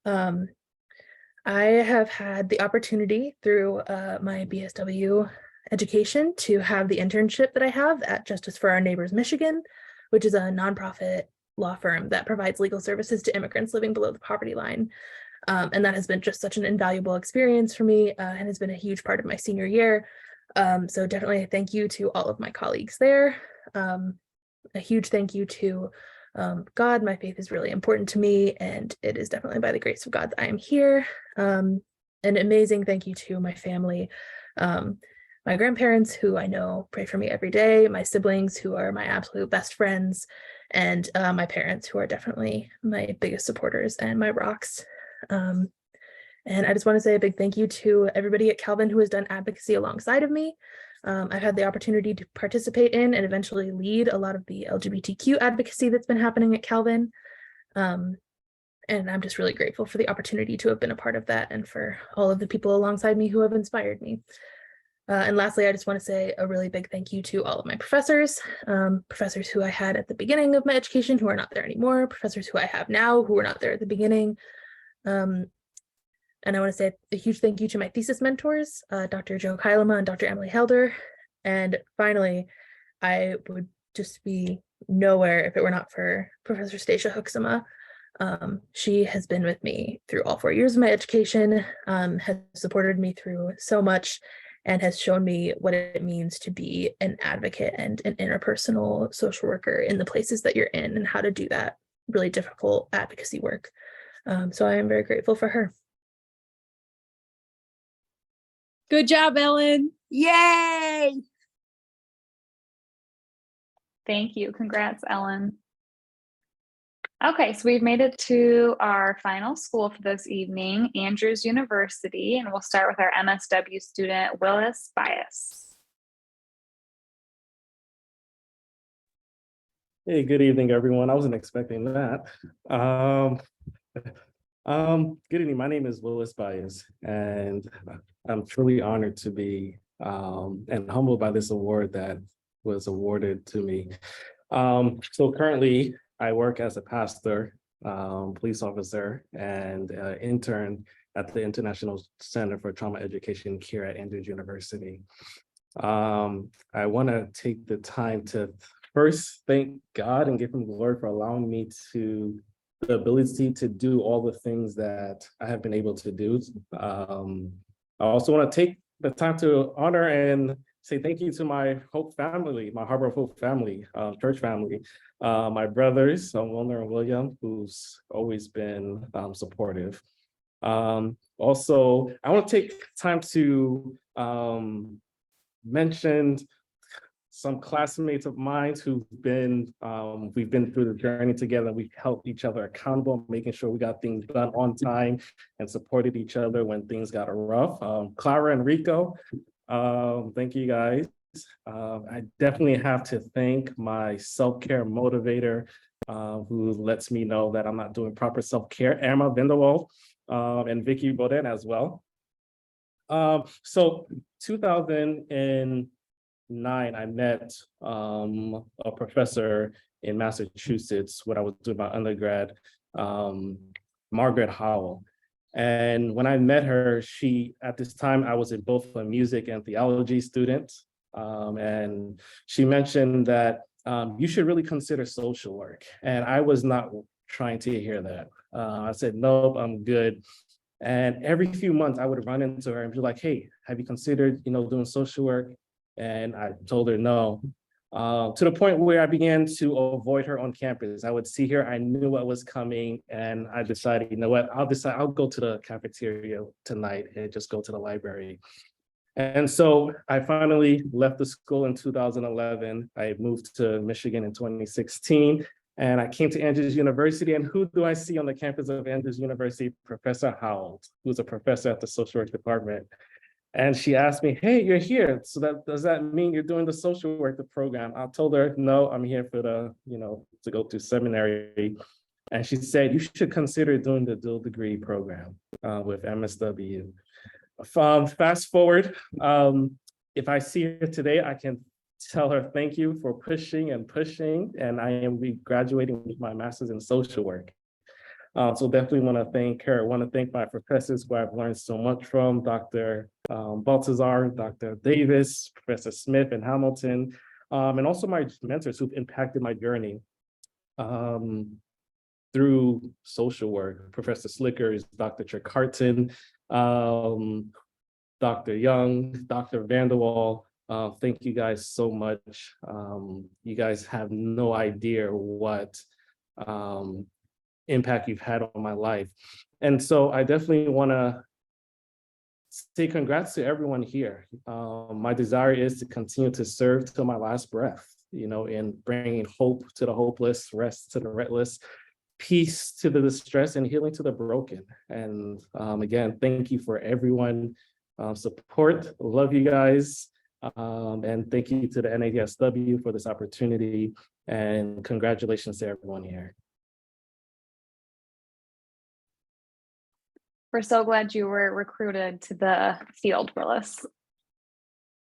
I have had the opportunity through my BSW education to have the internship that I have at Justice for Our Neighbors Michigan, which is a nonprofit law firm that provides legal services to immigrants living below the poverty line. And that has been just such an invaluable experience for me and has been a huge part of my senior year. So definitely a thank you to all of my colleagues there. A huge thank you to God. My faith is really important to me, and it is definitely by the grace of God that I am here. An amazing thank you to my family, my grandparents, who I know pray for me every day, my siblings, who are my absolute best friends, and my parents, who are definitely my biggest supporters and my rocks. And I just want to say a big thank you to everybody at Calvin who has done advocacy alongside of me. I've had the opportunity to participate in and eventually lead a lot of the LGBTQ advocacy that's been happening at Calvin. And I'm just really grateful for the opportunity to have been a part of that and for all of the people alongside me who have inspired me. And lastly, I just want to say a really big thank you to all of my professors, professors who I had at the beginning of my education who are not there anymore, professors who I have now who were not there at the beginning. And I want to say a huge thank you to my thesis mentors, Dr. Joe Kailama and Dr. Emily Helder. And finally, I would just be nowhere if it were not for Professor Stacia Huxama. She has been with me through all 4 years of my education, has supported me through so much, and has shown me what it means to be an advocate and an interpersonal social worker in the places that you're in and how to do that really difficult advocacy work. So I am very grateful for her. Good job, Ellen. Yay! Thank you. Congrats, Ellen. Okay, so we've made it to our final school for this evening, Andrews University, and we'll start with our MSW student, Willis Bias. Hey, good evening, everyone. I wasn't expecting that. Good evening. My name is Willis Bias, and I'm truly honored to be and humbled by this award that was awarded to me. So currently, I work as a pastor, police officer, and intern at the International Center for Trauma Education here at Andrews University. I want to take the time to first thank God and give him glory for allowing me to the ability to do all the things that I have been able to do. I also want to take the time to honor and say thank you to my Hope family, my Harbor of Hope family, church family, my brothers, Wilner and William, who's always been supportive. Also, I want to take time to mention some classmates of mine who've been, we've been through the journey together. We've helped each other accountable, making sure we got things done on time and supported each other when things got rough. Clara and Rico, thank you guys. I definitely have to thank my self-care motivator, who lets me know that I'm not doing proper self-care, Emma Vinderwald, and Vicky Boden as well. So 2009, I met a professor in Massachusetts when I was doing my undergrad, Margaret Howell. And when I met her, at this time, I was in both a music and theology student. And she mentioned that you should really consider social work. And I was not trying to hear that. I said, nope, I'm good. And every few months I would run into her and be like, hey, have you considered, doing social work? And I told her no, to the point where I began to avoid her on campus. I would see her, I knew what was coming, and I decided, you know what, I'll go to the cafeteria tonight and just go to the library. And so I finally left the school in 2011. I moved to Michigan in 2016. And I came to Andrews University, and who do I see on the campus of Andrews University? Professor Howell, who's a professor at the social work department. And she asked me, hey, you're here. So does that mean you're doing the social work program? I told her, no, I'm here for to go to seminary. And she said, you should consider doing the dual degree program with MSW. Fast forward, if I see her today, I can tell her thank you for pushing, and I am graduating with my master's in social work. So definitely want to thank her. I want to thank my professors who I've learned so much from, Dr. Baltazar, Dr. Davis, Professor Smith and Hamilton, and also my mentors who've impacted my journey through social work. Professor Slickers, Dr. Tricarton, Dr. Young, Dr. Vanderwall. Thank you guys so much. You guys have no idea what impact you've had on my life. And so I definitely want to say congrats to everyone here. My desire is to continue to serve till my last breath, in bringing hope to the hopeless, rest to the restless, peace to the distressed, and healing to the broken. And again, thank you for everyone support. Love you guys. And thank you to the NASW for this opportunity, and congratulations to everyone here. We're so glad you were recruited to the field, Willis.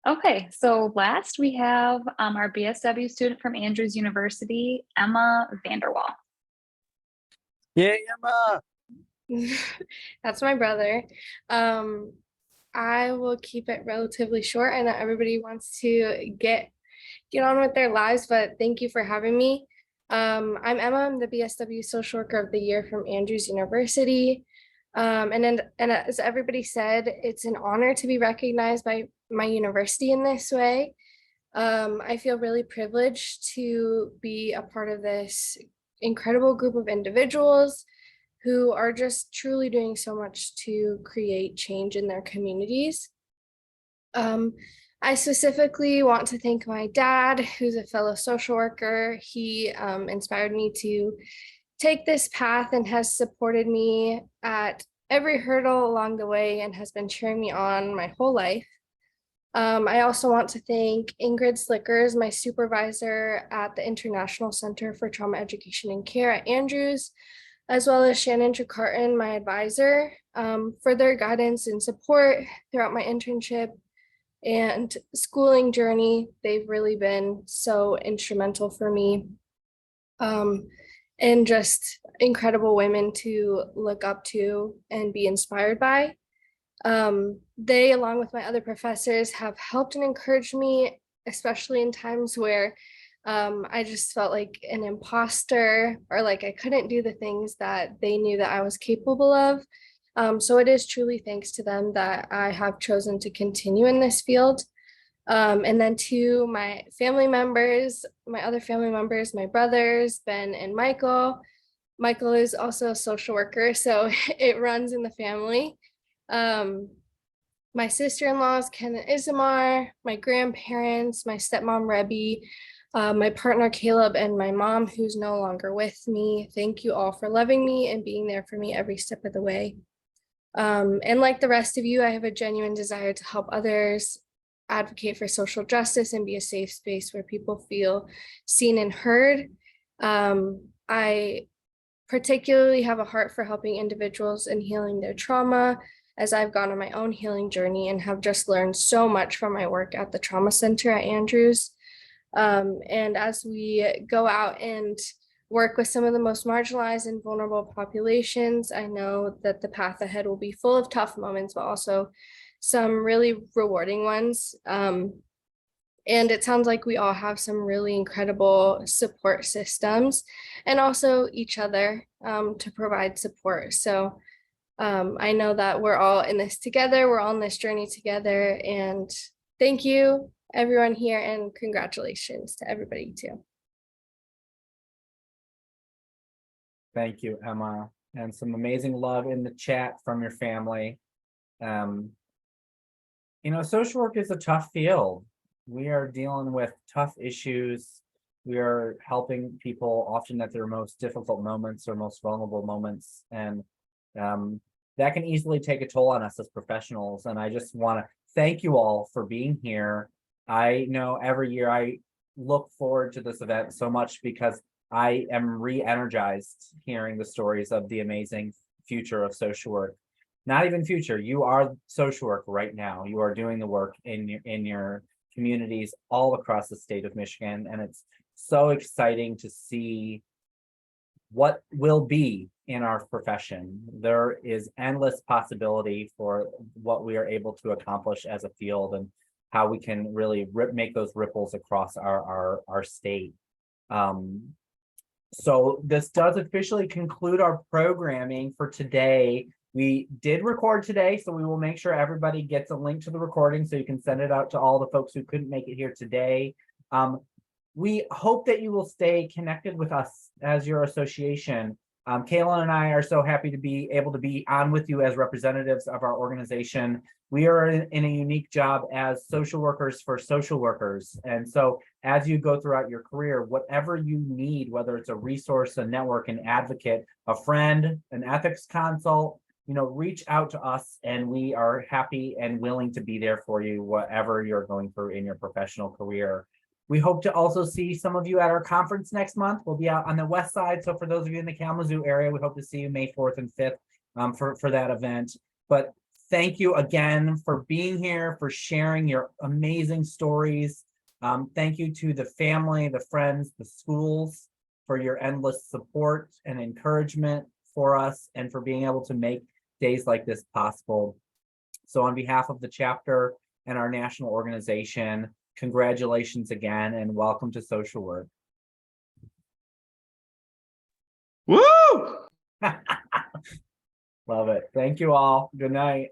Okay, so last we have our BSW student from Andrews University, Emma Vanderwall. Yay, Emma! That's my brother. I will keep it relatively short. I know everybody wants to get on with their lives, but thank you for having me. I'm Emma. I'm the BSW Social Worker of the Year from Andrews University. And as everybody said, it's an honor to be recognized by my university in this way. I feel really privileged to be a part of this incredible group of individuals who are just truly doing so much to create change in their communities. I specifically want to thank my dad, who's a fellow social worker. He inspired me to take this path and has supported me at every hurdle along the way and has been cheering me on my whole life. I also want to thank Ingrid Slickers, my supervisor at the International Center for Trauma Education and Care at Andrews, as well as Shannon Tricarton, my advisor, for their guidance and support throughout my internship and schooling journey. They've really been so instrumental for me, and just incredible women to look up to and be inspired by. They, along with my other professors, have helped and encouraged me, especially in times where I just felt like an imposter, or like I couldn't do the things that they knew that I was capable of. So it is truly thanks to them that I have chosen to continue in this field. And then to my family members, my other family members, my brothers, Ben and Michael. Michael is also a social worker, so it runs in the family. my sister-in-laws, Ken and Isamar, my grandparents, my stepmom, Rebby, my partner, Caleb, and my mom, who's no longer with me. Thank you all for loving me and being there for me every step of the way. And like the rest of you, I have a genuine desire to help others, advocate for social justice, and be a safe space where people feel seen and heard. I particularly have a heart for helping individuals and healing their trauma, as I've gone on my own healing journey and have just learned so much from my work at the Trauma Center at Andrews. And as we go out and work with some of the most marginalized and vulnerable populations, I know that the path ahead will be full of tough moments, but also some really rewarding ones. And it sounds like we all have some really incredible support systems and also each other to provide support. So I know that we're all in this together. We're all on this journey together. And thank you, everyone here, and congratulations to everybody too. Thank you, Emma, and some amazing love in the chat from your family. You know, social work is a tough field. We are dealing with tough issues. We are helping people often at their most difficult moments or most vulnerable moments. And that can easily take a toll on us as professionals. And I just want to thank you all for being here. I know every year I look forward to this event so much because I am re-energized hearing the stories of the amazing future of social work. Not even future, you are social work right now. You are doing the work in your communities all across the state of Michigan. And it's so exciting to see what will be in our profession. There is endless possibility for what we are able to accomplish as a field and how we can really make those ripples across our state. So this does officially conclude our programming for today. We did record today, so we will make sure everybody gets a link to the recording so you can send it out to all the folks who couldn't make it here today. We hope that you will stay connected with us as your association. Kaylin and I are so happy to be able to be on with you as representatives of our organization. We are in a unique job as social workers for social workers. And so as you go throughout your career, whatever you need, whether it's a resource, a network, an advocate, a friend, an ethics consult, you know, reach out to us and we are happy and willing to be there for you, whatever you're going through in your professional career. We hope to also see some of you at our conference next month. We'll be out on the west side. So for those of you in the Kalamazoo area, we hope to see you May 4th and 5th for that event. But thank you again for being here, for sharing your amazing stories. Thank you to the family, the friends, the schools for your endless support and encouragement for us and for being able to make days like this possible. So on behalf of the chapter and our national organization, congratulations again and welcome to social work. Woo! Love it. Thank you all. Good night.